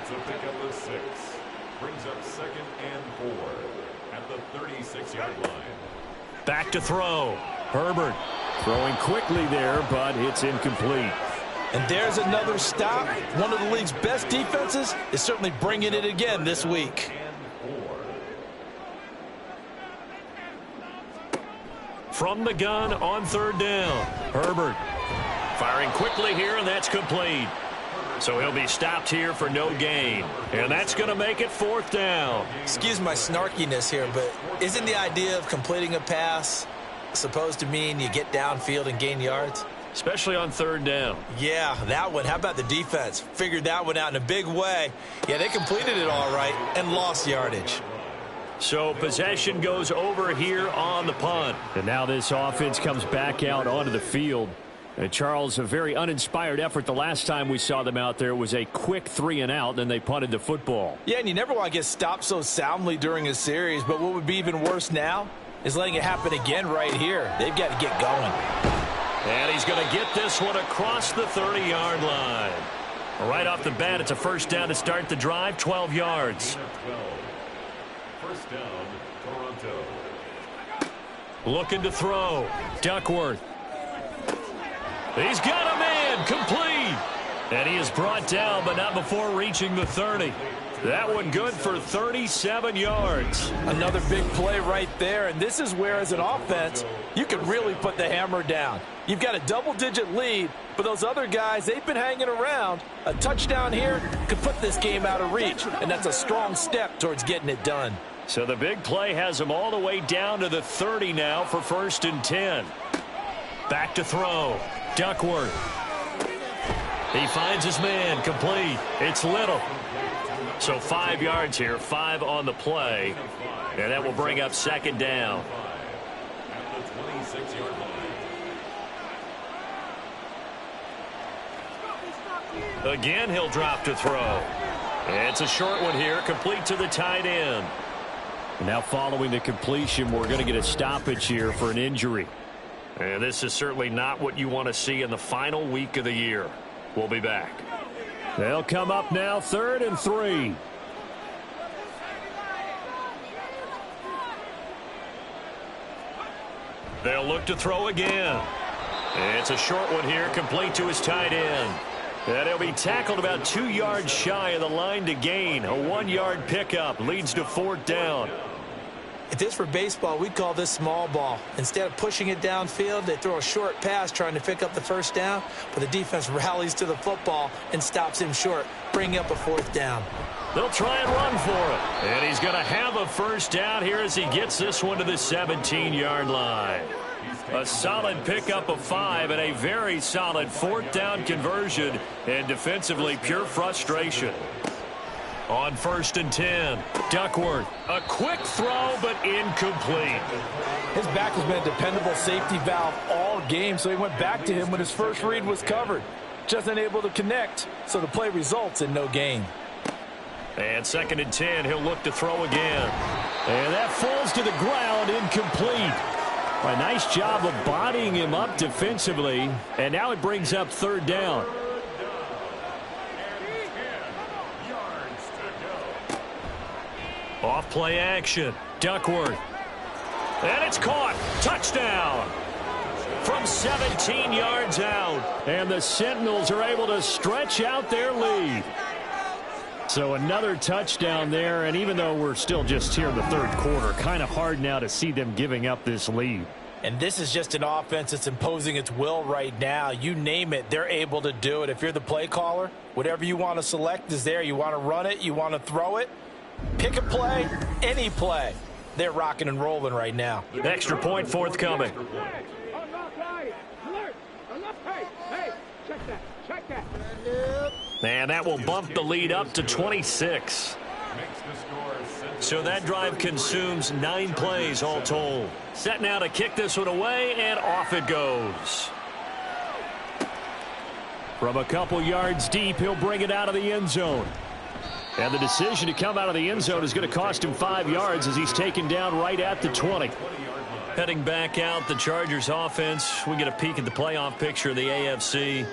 Speaker 4: It's a pickup of 6. Brings up 2nd and 4 at the 36-yard line.
Speaker 2: Back to throw. Herbert throwing quickly there, but it's incomplete.
Speaker 1: And there's another stop. One of the league's best defenses is certainly bringing it again this week.
Speaker 2: From the gun on 3rd down. Herbert firing quickly here, and that's complete. So he'll be stopped here for no gain. And that's going to make it 4th down.
Speaker 1: Excuse my snarkiness here, but isn't the idea of completing a pass supposed to mean you get downfield and gain yards?
Speaker 2: Especially on 3rd down.
Speaker 1: Yeah, that one. How about the defense? Figured that one out in a big way. Yeah, they completed it all right and lost yardage.
Speaker 2: So possession goes over here on the punt. And now this offense comes back out onto the field. And Charles, a very uninspired effort. The last time we saw them out there was a quick 3 and out, and they punted the football.
Speaker 1: Yeah, and you never want to get stopped so soundly during a series. But what would be even worse now is letting it happen again right here. They've got to get going.
Speaker 2: And he's going to get this one across the 30-yard line. Right off the bat, it's a 1st down to start the drive, 12 yards.
Speaker 4: 1st down, Toronto.
Speaker 2: Looking to throw. Duckworth. He's got a man, complete. And he is brought down, but not before reaching the 30. That one good for 37 yards.
Speaker 1: Another big play right there, and this is where, as an offense, you can really put the hammer down. You've got a double-digit lead, but those other guys, they've been hanging around. A touchdown here could put this game out of reach, and that's a strong step towards getting it done.
Speaker 2: So the big play has them all the way down to the 30 now for 1st and 10. Back to throw. Duckworth. He finds his man, complete. It's Little. So 5 yards here, 5 on the play. And that will bring up second down.
Speaker 4: At the 26-yard line.
Speaker 2: Again, he'll drop to throw. It's a short one here, complete to the tight end. Now following the completion, we're going to get a stoppage here for an injury. And this is certainly not what you want to see in the final week of the year. We'll be back. They'll come up now, 3rd and 3. They'll look to throw again. It's a short one here, complete to his tight end. And he'll be tackled about 2 yards shy of the line to gain. A 1-yard pickup leads to 4th down.
Speaker 3: If this were baseball, we'd call this small ball. Instead of pushing it downfield, they throw a short pass trying to pick up the first down, but the defense rallies to the football and stops him short, bringing up a 4th down.
Speaker 2: They'll try and run for it. And he's going to have a first down here as he gets this one to the 17-yard line. A solid pickup of 5 and a very solid 4th down conversion, and defensively pure frustration. On 1st and 10, Duckworth. A quick throw, but incomplete.
Speaker 1: His back has been a dependable safety valve all game, so he went back to him when his first read was covered. Just unable to connect, so the play results in no gain.
Speaker 2: And 2nd and 10, he'll look to throw again. And that falls to the ground, incomplete. A nice job of bodying him up defensively, and now it brings up 3rd down. Off play action. Duckworth. And it's caught. Touchdown. From 17 yards out. And the Sentinels are able to stretch out their lead. So another touchdown there, and even though we're still just here in the 3rd quarter, kind of hard now to see them giving up this lead.
Speaker 1: And this is just an offense that's imposing its will right now. You name it, they're able to do it. If you're the play caller, whatever you want to select is there. You want to run it, you want to throw it. Pick a play, any play. They're rocking and rolling right now.
Speaker 2: Extra point forthcoming. And that will bump the lead up to 26. So that drive consumes 9 plays all told. Set now to kick this one away, and off it goes. From a couple yards deep, he'll bring it out of the end zone. And the decision to come out of the end zone is going to cost him 5 yards as he's taken down right at the 20. Heading back out, the Chargers offense. We get a peek at the playoff picture of the AFC.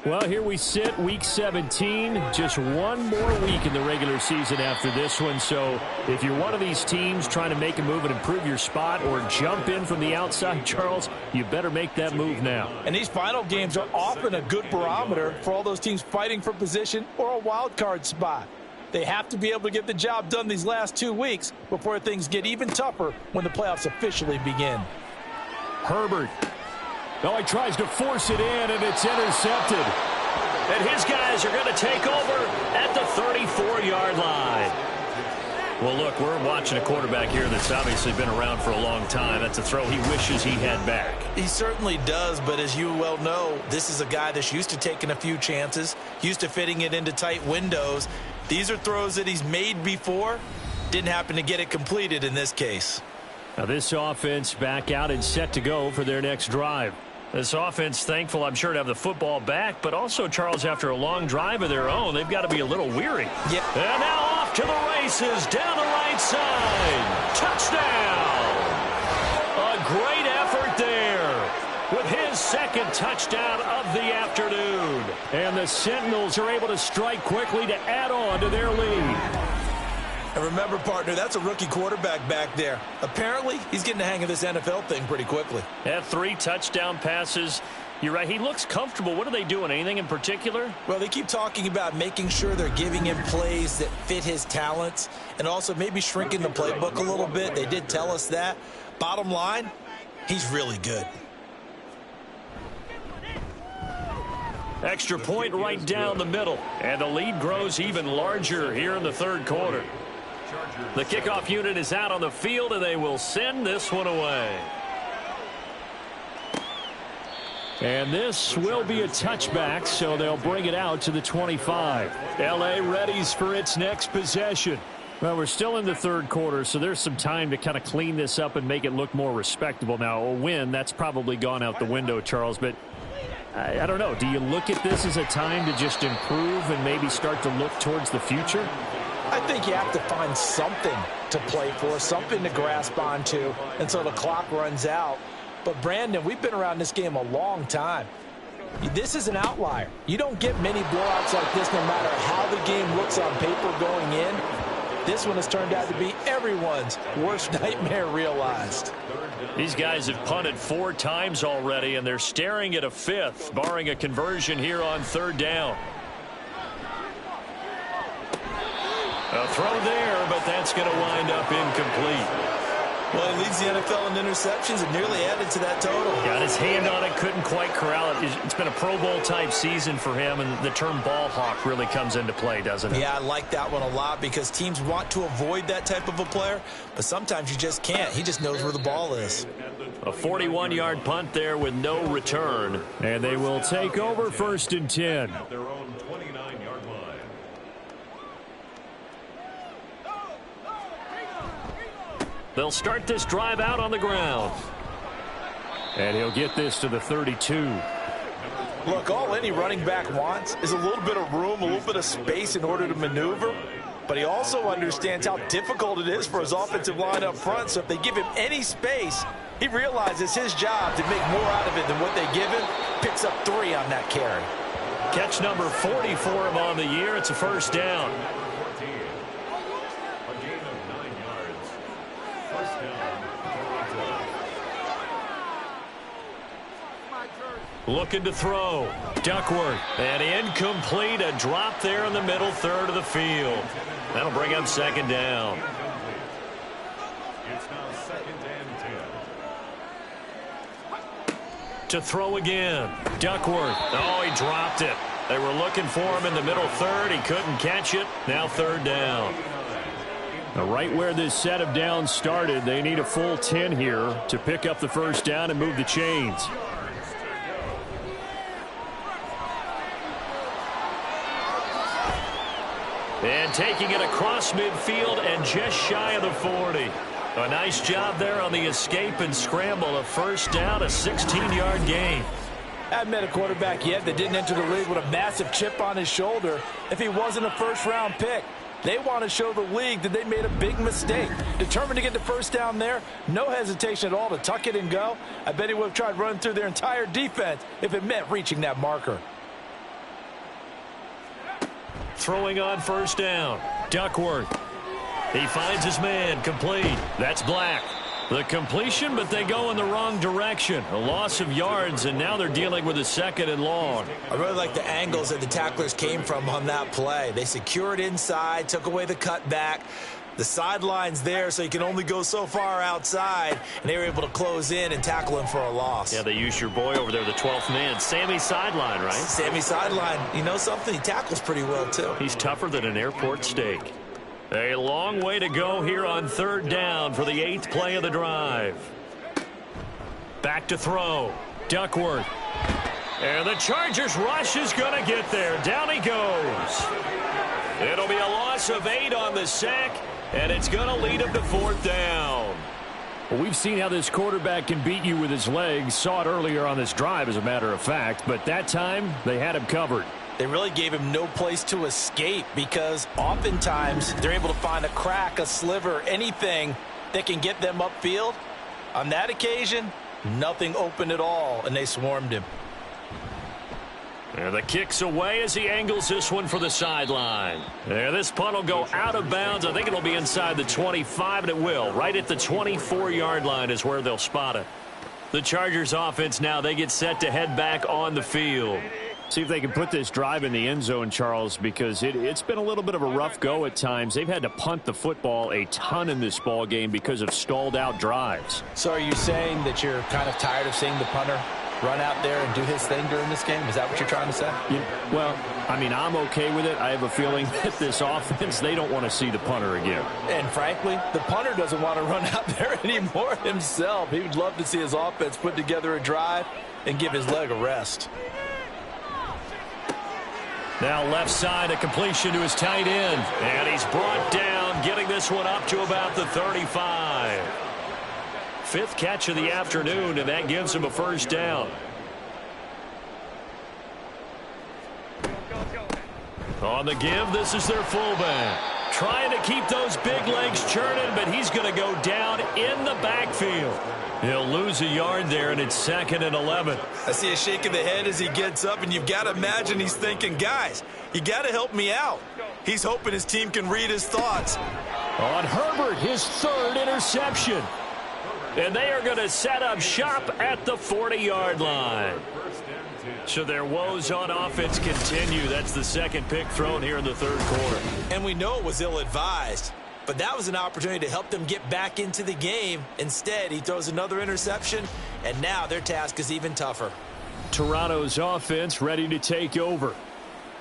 Speaker 2: Well, here we sit, week 17, just one more week in the regular season after this one. So if you're one of these teams trying to make a move and improve your spot or jump in from the outside, Charles, you better make that move now.
Speaker 1: And these final games are often a good barometer for all those teams fighting for position or a wild card spot. They have to be able to get the job done these last 2 weeks before things get even tougher when the playoffs officially begin.
Speaker 2: Herbert. Oh, he tries to force it in, and it's intercepted. And his guys are going to take over at the 34-yard line. Well, look, we're watching a quarterback here that's obviously been around for a long time. That's a throw he wishes he had back.
Speaker 3: He certainly does, but as you well know, this is a guy that's used to taking a few chances, used to fitting it into tight windows. These are throws that he's made before. Didn't happen to get it completed in this case.
Speaker 2: Now this offense back out and set to go for their next drive. This offense thankful, I'm sure, to have the football back, but also, Charles, after a long drive of their own, they've got to be a little weary.
Speaker 3: Yeah.
Speaker 2: And now off to the races, down the right side. Touchdown! A great effort there with his second touchdown of the afternoon. And the Sentinels are able to strike quickly to add on to their lead.
Speaker 3: And remember, partner, that's a rookie quarterback back there. Apparently, he's getting the hang of this NFL thing pretty quickly.
Speaker 2: Had 3 touchdown passes. You're right. He looks comfortable. What are they doing? Anything in particular?
Speaker 3: Well, they keep talking about making sure they're giving him plays that fit his talents and also maybe shrinking the playbook a little bit. They did tell us that. Bottom line, he's really good.
Speaker 2: Extra point right down the middle. And the lead grows even larger here in the 3rd quarter. The kickoff unit is out on the field, and they will send this one away. And this will be a touchback, so they'll bring it out to the 25. L.A. readies for its next possession. Well, we're still in the third quarter, so there's some time to kind of clean this up and make it look more respectable. Now, a win, that's probably gone out the window, Charles, but I don't know. Do you look at this as a time to just improve and maybe start to look towards the future?
Speaker 1: I think you have to find something to play for, something to grasp onto until the clock runs out. But, Brandon, we've been around this game a long time. This is an outlier. You don't get many blowouts like this no matter how the game looks on paper going in. This one has turned out to be everyone's worst nightmare realized.
Speaker 2: These guys have punted 4 times already, and they're staring at a 5th, barring a conversion here on 3rd down. A throw there, but that's going to wind up incomplete.
Speaker 3: Well, he leads the NFL in interceptions and nearly added to that total.
Speaker 2: Got his hand on it, couldn't quite corral it. It's been a Pro Bowl type season for him, and the term ball hawk really comes into play, doesn't it?
Speaker 3: Yeah, I like that one a lot because teams want to avoid that type of a player, but sometimes you just can't. He just knows where the ball is.
Speaker 2: A 41-yard punt there with no return, and they will take over 1st and 10.
Speaker 4: At their own 29-yard line.
Speaker 2: They'll start this drive out on the ground. And he'll get this to the 32.
Speaker 1: Look, all any running back wants is a little bit of room, a little bit of space in order to maneuver. But he also understands how difficult it is for his offensive line up front. So if they give him any space, he realizes his job to make more out of it than what they give him. Picks up 3 on that carry.
Speaker 2: Catch number 40 for him on the year. It's a 1st down. Looking to throw. Duckworth. And incomplete. A drop there in the middle 3rd of the field. That'll bring up 2nd down.
Speaker 4: It's now 2nd and 10.
Speaker 2: To throw again. Duckworth. Oh, he dropped it. They were looking for him in the middle 3rd. He couldn't catch it. Now 3rd down. Now right where this set of downs started, they need a full 10 here to pick up the 1st down and move the chains. And taking it across midfield and just shy of the 40. A nice job there on the escape and scramble. A 1st down, a 16-yard gain.
Speaker 1: I haven't met a quarterback yet that didn't enter the league with a massive chip on his shoulder if he wasn't a 1st-round pick. They want to show the league that they made a big mistake. Determined to get the 1st down there, no hesitation at all to tuck it and go. I bet he would have tried running through their entire defense if it meant reaching that marker.
Speaker 2: Throwing on 1st down. Duckworth. He finds his man. Complete. That's Black. The completion, but they go in the wrong direction. A loss of yards, and now they're dealing with a 2nd and long.
Speaker 3: I really like the angles that the tacklers came from on that play. They secured inside, took away the cutback. The sideline's there, so you can only go so far outside, and they were able to close in and tackle him for a loss.
Speaker 2: Yeah, they used your boy over there, the 12th man. Sammy Sideline, right?
Speaker 3: Sammy Sideline. You know something? He tackles pretty well, too.
Speaker 2: He's tougher than an airport steak. A long way to go here on 3rd down for the 8th play of the drive. Back to throw. Duckworth. And the Chargers rush is going to get there. Down he goes. It'll be a loss of 8 on the sack, and it's going to lead him to 4th down. Well, we've seen how this quarterback can beat you with his legs. Saw it earlier on this drive, as a matter of fact. But that time, they had him covered.
Speaker 1: They really gave him no place to escape because oftentimes they're able to find a crack, a sliver, anything that can get them upfield. On that occasion, nothing open at all, and they swarmed him.
Speaker 2: And the kick's away as he angles this one for the sideline. There, this punt will go out of bounds. I think it'll be inside the 25, and it will. Right at the 24-yard line is where they'll spot it. The Chargers offense now, they get set to head back on the field. See if they can put this drive in the end zone, Charles, because it's been a little bit of a rough go at times. They've had to punt the football a ton in this ball game because of stalled out drives.
Speaker 1: So are you saying that you're kind of tired of seeing the punter run out there and do his thing during this game? Is that what you're trying to say?
Speaker 2: Yeah, well, I mean, I'm okay with it. I have a feeling that this offense, they don't want to see the punter again.
Speaker 1: And frankly, the punter doesn't want to run out there anymore himself. He would love to see his offense put together a drive and give his leg a rest.
Speaker 2: Now left side, a completion to his tight end. And he's brought down, getting this one up to about the 35. Fifth catch of the afternoon, and that gives him a first down. On the give, this is their fullback. Trying to keep those big legs churning, but he's going to go down in the backfield. He'll lose a yard there, and it's 2nd and 11.
Speaker 3: I see a shake of the head as he gets up, and you've got to imagine he's thinking, guys, you got to help me out. He's hoping his team can read his thoughts.
Speaker 2: On Herbert, his 3rd interception. And they are going to set up shop at the 40-yard line. So their woes on offense continue. That's the 2nd pick thrown here in the 3rd quarter.
Speaker 3: And we know it was ill-advised, but that was an opportunity to help them get back into the game. Instead, he throws another interception, and now their task is even tougher.
Speaker 2: Toronto's offense ready to take over.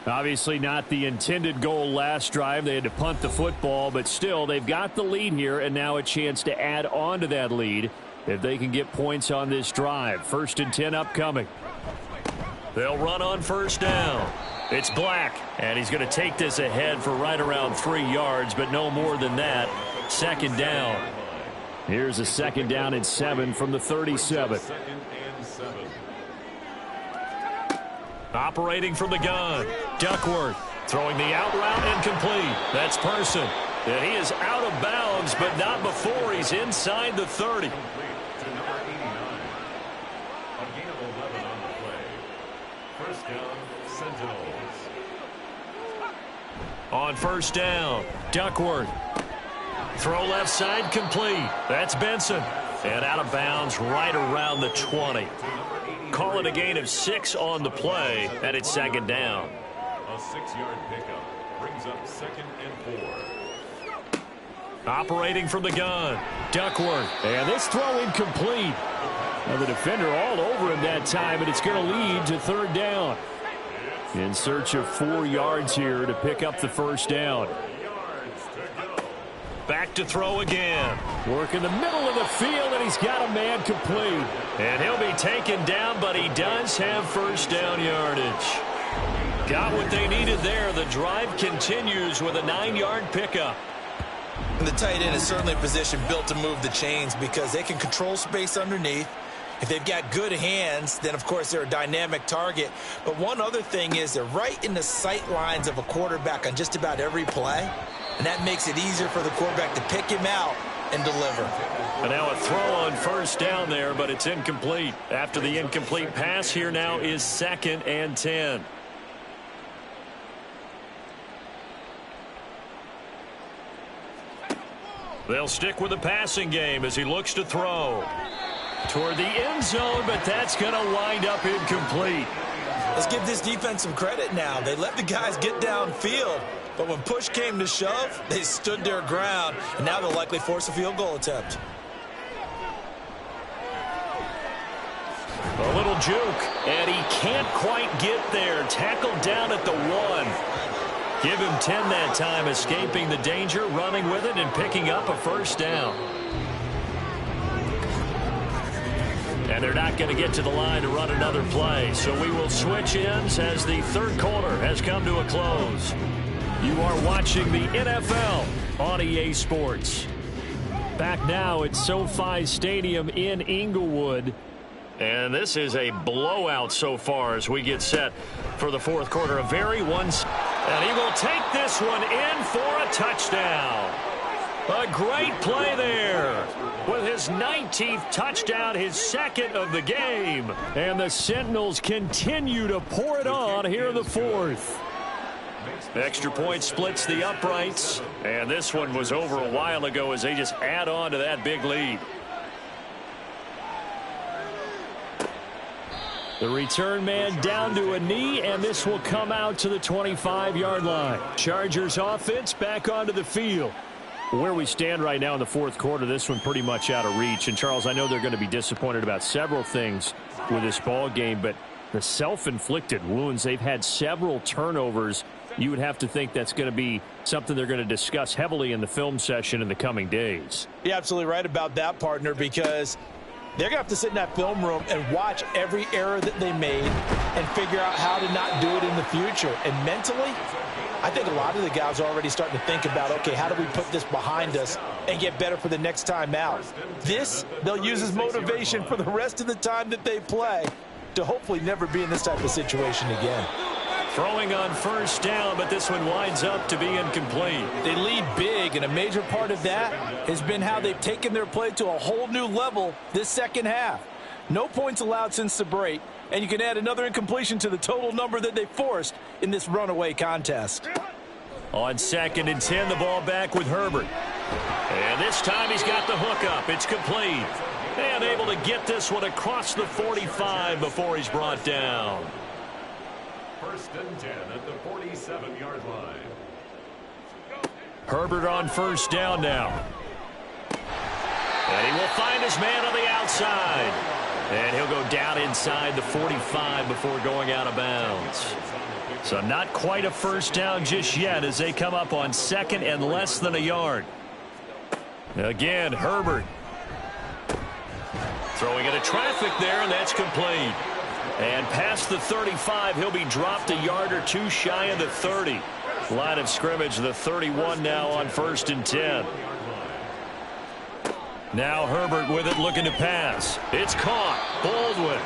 Speaker 2: Obviously not the intended goal last drive. They had to punt the football, but still they've got the lead here, and now a chance to add on to that lead if they can get points on this drive. 1st and 10 upcoming. They'll run on first down. It's Black, and he's going to take this ahead for right around 3 yards, but no more than that. 2nd down. Here's a 2nd down and 7 from the 37. Operating from the gun, Duckworth throwing the out route incomplete. That's Person. And he is out of bounds, but not before he's inside the 30.
Speaker 4: To number 89. A gain of 11 on the play. First down, Sentinels.
Speaker 2: On first down, Duckworth. Throw left side complete. That's Benson. And out of bounds right around the 20. Call it a gain of 6 on the play, and it's 2nd down.
Speaker 4: A 6-yard pickup brings up 2nd and 4.
Speaker 2: Operating from the gun, Duckworth. And this throw incomplete. Now the defender all over him that time, and it's going to lead to 3rd down. In search of 4 yards here to pick up the first down. Back to throw again. Work in the middle of the field, and he's got a man complete. And he'll be taken down, but he does have first down yardage. Got what they needed there. The drive continues with a 9-yard pickup.
Speaker 3: And the tight end is certainly a position built to move the chains because they can control space underneath. If they've got good hands, then, of course, they're a dynamic target. But one other thing is they're right in the sight lines of a quarterback on just about every play. And that makes it easier for the quarterback to pick him out and deliver.
Speaker 2: And now a throw on first down there, but it's incomplete. After the incomplete pass, here now is 2nd and 10. They'll stick with the passing game as he looks to throw. Toward the end zone, but that's going to wind up incomplete.
Speaker 3: Let's give this defense some credit now. They let the guys get downfield, but when push came to shove, they stood their ground, and now they'll likely force a field goal attempt.
Speaker 2: A little juke, and he can't quite get there. Tackled down at the 1. Give him 10 that time, escaping the danger, running with it, and picking up a first down. And they're not going to get to the line to run another play. So we will switch ends as the 3rd quarter has come to a close. You are watching the NFL on EA Sports. Back now at SoFi Stadium in Inglewood. And this is a blowout so far as we get set for the 4th quarter. A very and he will take this one in for a touchdown. A great play there with his 19th touchdown, his 2nd of the game. And the Sentinels continue to pour it on here in the 4th. Extra point splits the uprights. And this one was over a while ago as they just add on to that big lead. The return man down to a knee, and this will come out to the 25-yard line. Chargers offense back onto the field. Where we stand right now in the fourth quarter, this one pretty much out of reach. And, Charles, I know they're going to be disappointed about several things with this ball game, but the self-inflicted wounds, they've had several turnovers. You would have to think that's going to be something they're going to discuss heavily in the film session in the coming days.
Speaker 1: You're absolutely right about that, partner, because they're going to have to sit in that film room and watch every error that they made and figure out how to not do it in the future. And mentally, I think a lot of the guys are already starting to think about, okay, how do we put this behind us and get better for the next time out? This, they'll use as motivation for the rest of the time that they play to hopefully never be in this type of situation again.
Speaker 2: Throwing on first down, but this one winds up to be incomplete.
Speaker 1: They lead big, and a major part of that has been how they've taken their play to a whole new level this second half. No points allowed since the break, and you can add another incompletion to the total number that they forced in this runaway contest.
Speaker 2: On 2nd and 10, the ball back with Herbert. And this time he's got the hook up. It's complete. And able to get this one across the 45 before he's brought down.
Speaker 4: 1st and 10 at the 47-yard line.
Speaker 2: Herbert on first down now. And he will find his man on the outside. And he'll go down inside the 45 before going out of bounds. So not quite a first down just yet as they come up on 2nd and less than a yard. Again, Herbert. Throwing into traffic there, and that's complete. And past the 35, he'll be dropped a yard or two shy of the 30. Line of scrimmage, the 31 now on 1st and 10. Now Herbert with it, looking to pass. It's caught. Baldwin.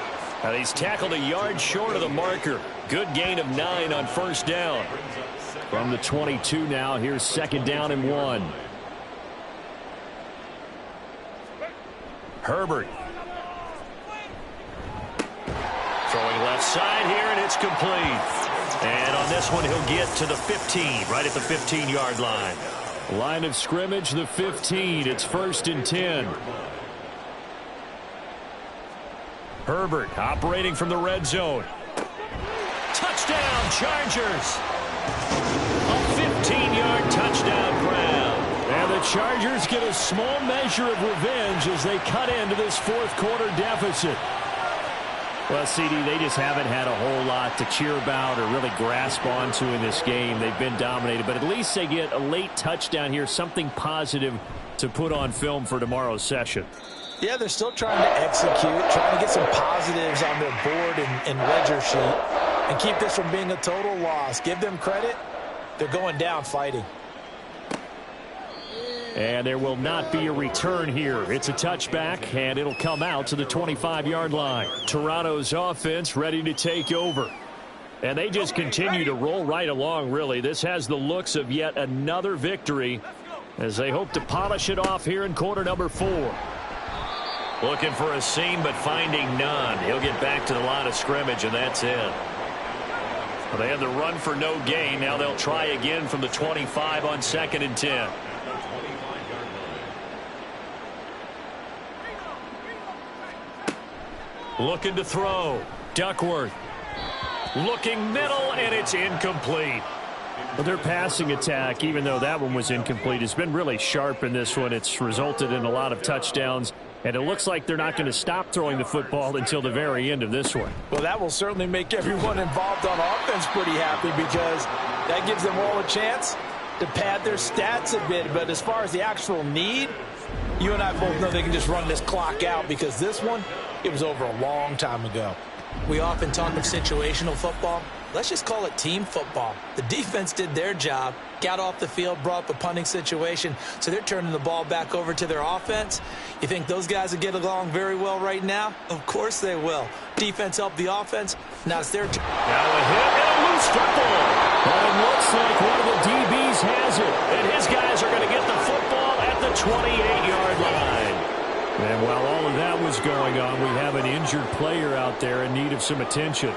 Speaker 2: And he's tackled a yard short of the marker. Good gain of 9 on first down. From the 22 now, here's 2nd down and 1. Herbert. Throwing left side here, and it's complete. And on this one, he'll get to the 15, right at the 15-yard line. Line of scrimmage, the 15. It's 1st and 10. Herbert operating from the red zone. Touchdown, Chargers. A 15-yard touchdown grab. And the Chargers get a small measure of revenge as they cut into this fourth quarter deficit. Well, CD, they just haven't had a whole lot to cheer about or really grasp onto in this game. They've been dominated, but at least they get a late touchdown here, something positive to put on film for tomorrow's session.
Speaker 1: Yeah, they're still trying to execute, trying to get some positives on their board and ledger sheet and keep this from being a total loss. Give them credit. They're going down fighting.
Speaker 2: And there will not be a return here. It's a touchback, and it'll come out to the 25-yard line. Toronto's offense ready to take over. And they just continue to roll right along, really. This has the looks of yet another victory as they hope to polish it off here in quarter number 4. Looking for a seam, but finding none. He'll get back to the line of scrimmage, and that's it. Well, they had the run for no gain. Now they'll try again from the 25 on 2nd and 10. Looking to throw. Duckworth. Looking middle, and it's incomplete. Well, their passing attack, even though that one was incomplete, has been really sharp in this one. It's resulted in a lot of touchdowns, and it looks like they're not going to stop throwing the football until the very end of this one.
Speaker 1: Well, that will certainly make everyone involved on offense pretty happy because that gives them all a chance to pad their stats a bit. But as far as the actual need, you and I both know they can just run this clock out because this one, it was over a long time ago.
Speaker 3: We often talk of situational football. Let's just call it team football. The defense did their job, got off the field, brought up a punting situation, so they're turning the ball back over to their offense. You think those guys will get along very well right now? Of course they will. Defense helped the offense. Now it's their turn.
Speaker 2: Now a hit and a loose football. And it looks like one of the DBs has it. And his guys are going to get the football at the 28-yard line. And while all of that was going on, we have an injured player out there in need of some attention.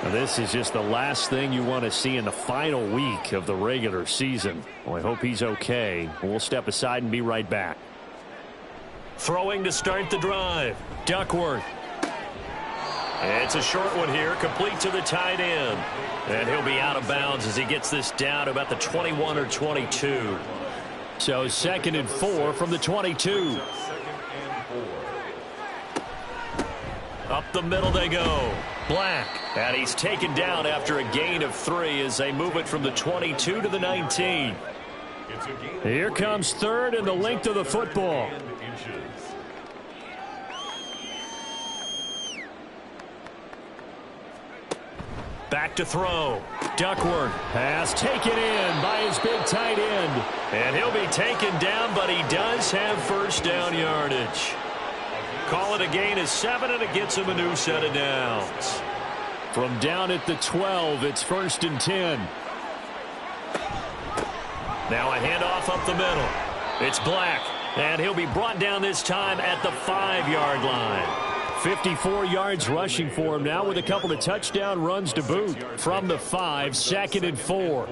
Speaker 2: Now, this is just the last thing you want to see in the final week of the regular season. Well, I hope he's okay. We'll step aside and be right back. Throwing to start the drive. Duckworth. It's a short one here, complete to the tight end. And he'll be out of bounds as he gets this down about the 21 or 22. So 2nd and 4 from the 22. Up the middle they go. Black. And he's taken down after a gain of 3 as they move it from the 22 to the 19. Here comes 3rd and the length of the football. Back to throw. Duckworth. Pass taken in by his big tight end. And he'll be taken down, but he does have first down yardage. Call it a gain of 7, and it gets him a new set of downs. From down at the 12, it's 1st and 10. Now a handoff up the middle. It's Black, and he'll be brought down this time at the 5-yard line. 54 yards rushing for him now with a couple of touchdown runs to boot. From the 5, 2nd and 4.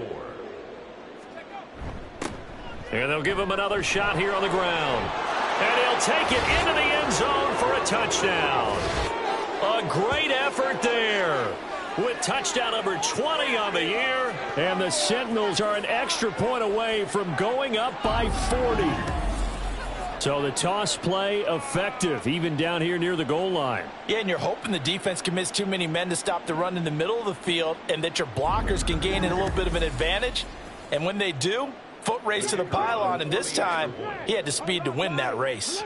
Speaker 2: And they'll give him another shot here on the ground. And he'll take it into the end zone for a touchdown. A great effort there with touchdown number 20 on the year. And the Sentinels are an extra point away from going up by 40. So the toss play effective, even down here near the goal line.
Speaker 1: Yeah, and you're hoping the defense commits too many men to stop the run in the middle of the field and that your blockers can gain a little bit of an advantage. And when they do, foot race to the pylon, and this time he had the speed to win that race.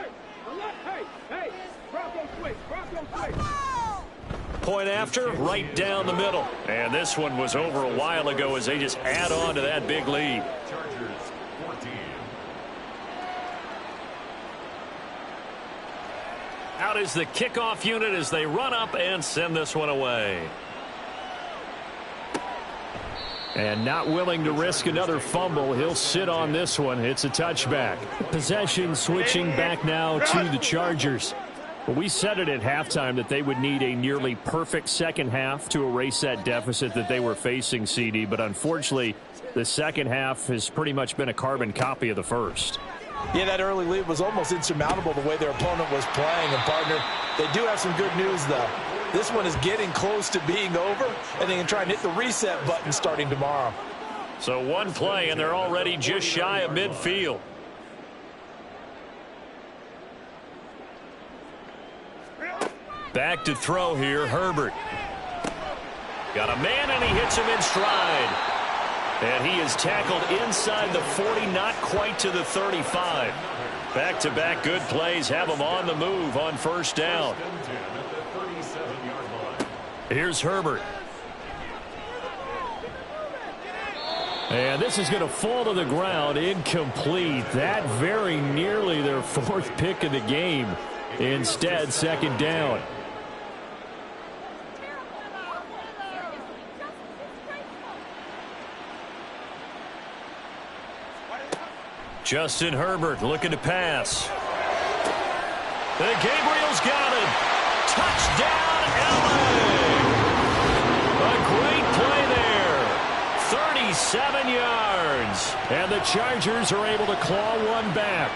Speaker 2: Point after, right down the middle. And this one was over a while ago as they just add on to that big lead.
Speaker 4: Chargers 14.
Speaker 2: Out is the kickoff unit as they run up and send this one away. And not willing to risk another fumble, he'll sit on this one. It's a touchback. Possession switching back now to the Chargers. But we said it at halftime that they would need a nearly perfect second half to erase that deficit that they were facing, CD. But unfortunately, the second half has pretty much been a carbon copy of the first.
Speaker 1: Yeah, that early lead was almost insurmountable the way their opponent was playing. And, partner, they do have some good news, though. This one is getting close to being over, and they can try and hit the reset button starting tomorrow.
Speaker 2: So one play, and they're already just shy of midfield. Back to throw here, Herbert. Got a man, and he hits him in stride. And he is tackled inside the 40, not quite to the 35. Back-to-back good plays have him on the move on first down. Here's Herbert. And this is going to fall to the ground, incomplete. That very nearly their 4th pick of the game. Instead, 2nd down. Justin Herbert looking to pass. And Gabriel's got it. Touchdown, LA! A great play there. 37 yards. And the Chargers are able to claw one back.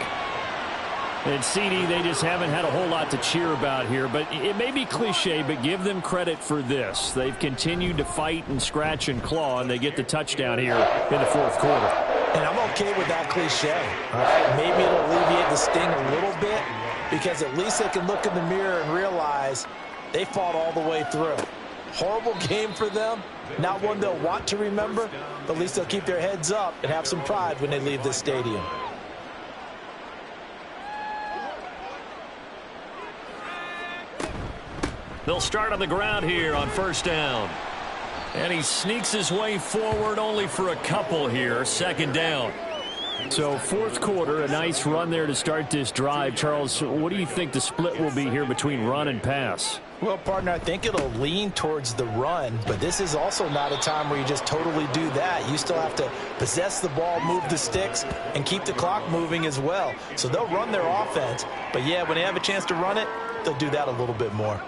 Speaker 2: And CD, they just haven't had a whole lot to cheer about here. But it may be cliche, but give them credit for this. They've continued to fight and scratch and claw, and they get the touchdown here in the 4th quarter.
Speaker 1: And I'm okay with that cliche. All right, maybe it'll alleviate the sting a little bit because at least they can look in the mirror and realize they fought all the way through. Horrible game for them. Not one they'll want to remember, but at least they'll keep their heads up and have some pride when they leave this stadium.
Speaker 2: They'll start on the ground here on first down. And he sneaks his way forward only for a couple here. 2nd down. So 4th quarter, a nice run there to start this drive. Charles, what do you think the split will be here between run and pass?
Speaker 1: Well, partner, I think it'll lean towards the run, but this is also not a time where you just totally do that. You still have to possess the ball, move the sticks, and keep the clock moving as well. So they'll run their offense, but yeah, when they have a chance to run it, they'll do that a little bit more.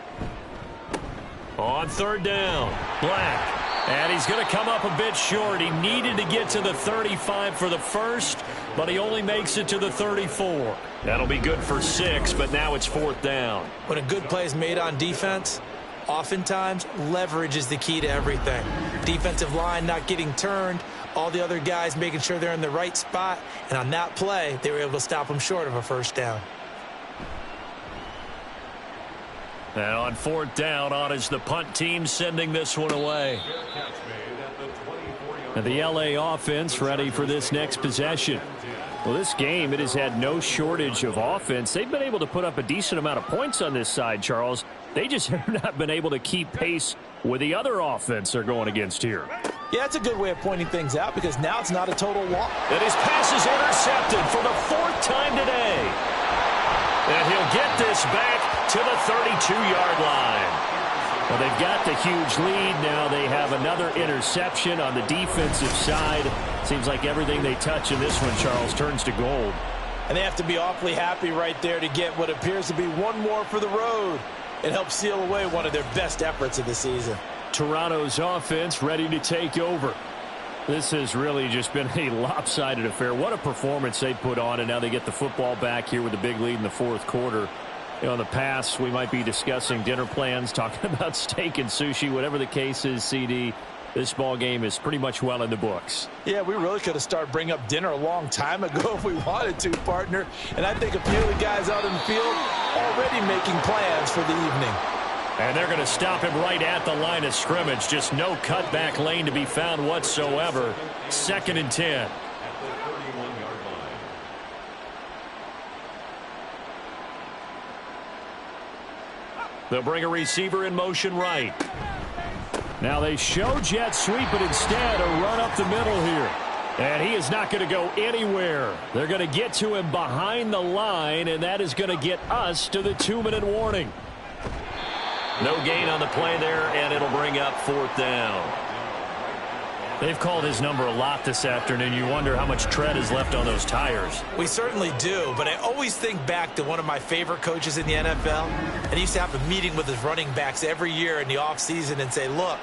Speaker 2: On 3rd down, Black. And he's going to come up a bit short. He needed to get to the 35 for the first, but he only makes it to the 34. That'll be good for 6, but now it's 4th down.
Speaker 1: When a good play is made on defense, oftentimes leverage is the key to everything. Defensive line not getting turned,
Speaker 3: all the other guys making sure they're in the right spot. And on that play, they were able to stop them short of a first down.
Speaker 2: And on fourth down, on is the punt team sending this one away. And the LA offense ready for this next possession. Well, this game, it has had no shortage of offense. They've been able to put up a decent amount of points on this side, Charles. They just have not been able to keep pace with the other offense they're going against here.
Speaker 1: Yeah, that's a good way of pointing things out because now it's not a total loss.
Speaker 2: And his pass is intercepted for the fourth time today. And he'll get this back to the 32-yard line. Well, they've got the huge lead. Now they have another interception on the defensive side. Seems like everything they touch in this one, Charles, turns to gold.
Speaker 1: And they have to be awfully happy right there to get what appears to be one more for the road. It helps seal away one of their best efforts of the season.
Speaker 2: Toronto's offense ready to take over. This has really just been a lopsided affair. What a performance they put on, and now they get the football back here with a big lead in the fourth quarter. You know, in the past, we might be discussing dinner plans, talking about steak and sushi, whatever the case is, CD. This ball game is pretty much well in the books.
Speaker 1: Yeah, we really could have started bringing up dinner a long time ago if we wanted to, partner. And I think a few of the guys out in the field already making plans for the evening.
Speaker 2: And they're going to stop him right at the line of scrimmage. Just no cutback lane to be found whatsoever. 2nd and 10. They'll bring a receiver in motion right. Now they show jet sweep, but instead a run up the middle here. And he is not going to go anywhere. They're going to get to him behind the line, and that is going to get us to the 2-minute warning. No gain on the play there, and it'll bring up 4th down. They've called his number a lot this afternoon. You wonder how much tread is left on those tires.
Speaker 3: We certainly do, but I always think back to one of my favorite coaches in the NFL. And he used to have a meeting with his running backs every year in the offseason and say, look,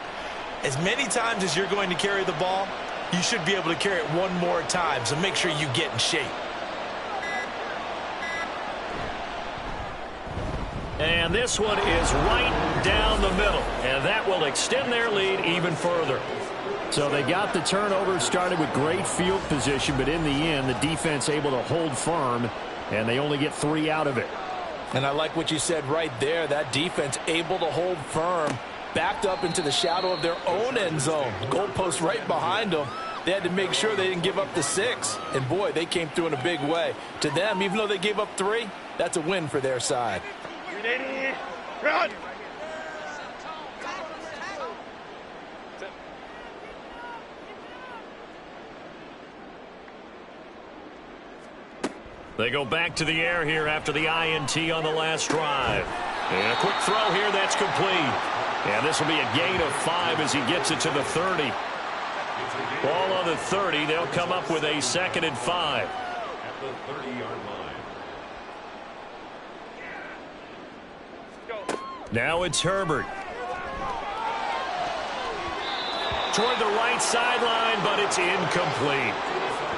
Speaker 3: as many times as you're going to carry the ball, you should be able to carry it one more time, so make sure you get in shape.
Speaker 2: And this one is right down the middle, and that will extend their lead even further. So they got the turnover, started with great field position, but in the end, the defense able to hold firm, and they only get 3 out of it.
Speaker 1: And I like what you said right there. That defense able to hold firm, backed up into the shadow of their own end zone. Goalpost right behind them. They had to make sure they didn't give up the 6. And, boy, they came through in a big way. To them, even though they gave up 3, that's a win for their side.
Speaker 6: Run!
Speaker 2: They go back to the air here after the INT on the last drive. And a quick throw here, that's complete. And this will be a gain of 5 as he gets it to the 30. Ball on the 30. They'll come up with a 2nd and 5.
Speaker 4: At the 30-yard line.
Speaker 2: Now it's Herbert. Toward the right sideline, but it's incomplete.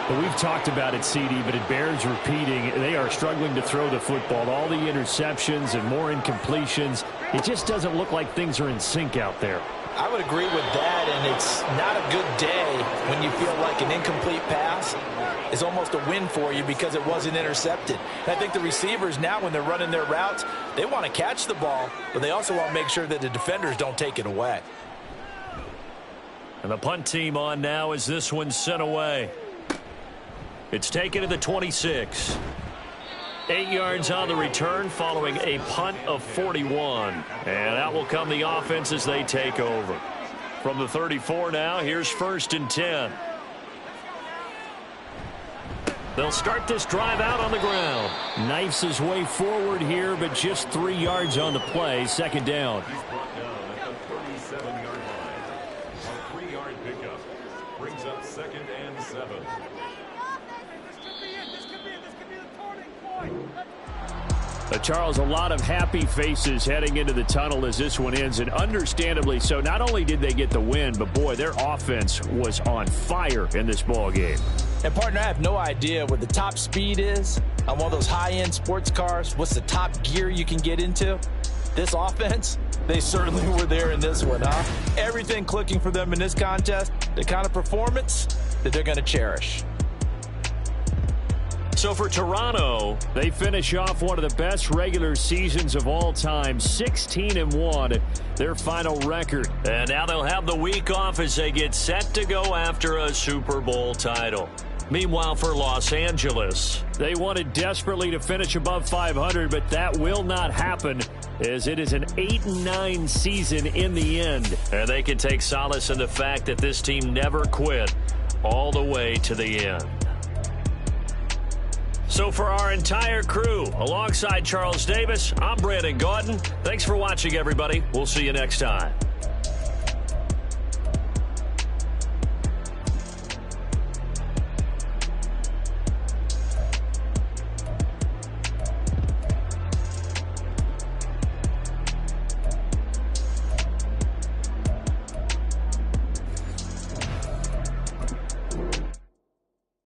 Speaker 2: Well, we've talked about it, CD, but it bears repeating. They are struggling to throw the football. All the interceptions and more incompletions. It just doesn't look like things are in sync out there.
Speaker 1: I would agree with that, and it's not a good day when you feel like an incomplete pass is almost a win for you because it wasn't intercepted. And I think the receivers now, when they're running their routes, they want to catch the ball, but they also want to make sure that the defenders don't take it away.
Speaker 2: And the punt team on now as this one's sent away. It's taken to the 26. 8 yards on the return following a punt of 41. And out will come the offense as they take over. From the 34 now, here's 1st and 10. They'll start this drive out on the ground. Knifes his way forward here, but just 3 yards on the play. 2nd down.
Speaker 4: He's brought down at the 37-yard line. A 3-yard pickup brings up 2nd and 7.
Speaker 2: Charles, a lot of happy faces heading into the tunnel as this one ends, and understandably so. Not only did they get the win, but boy, their offense was on fire in this ball game.
Speaker 1: And partner, I have no idea what the top speed is on one of those high-end sports cars. What's the top gear you can get into? This offense, they certainly were there in this one, huh? Everything clicking for them in this contest, the kind of performance, that they're going to cherish.
Speaker 2: So for Toronto, they finish off one of the best regular seasons of all time, 16-1, their final record. And now they'll have the week off as they get set to go after a Super Bowl title. Meanwhile, for Los Angeles, they wanted desperately to finish above 500, but that will not happen as it is an 8-9 season in the end. And they can take solace in the fact that this team never quit all the way to the end. So for our entire crew, alongside Charles Davis, I'm Brandon Gaudin. Thanks for watching, everybody. We'll see you next time.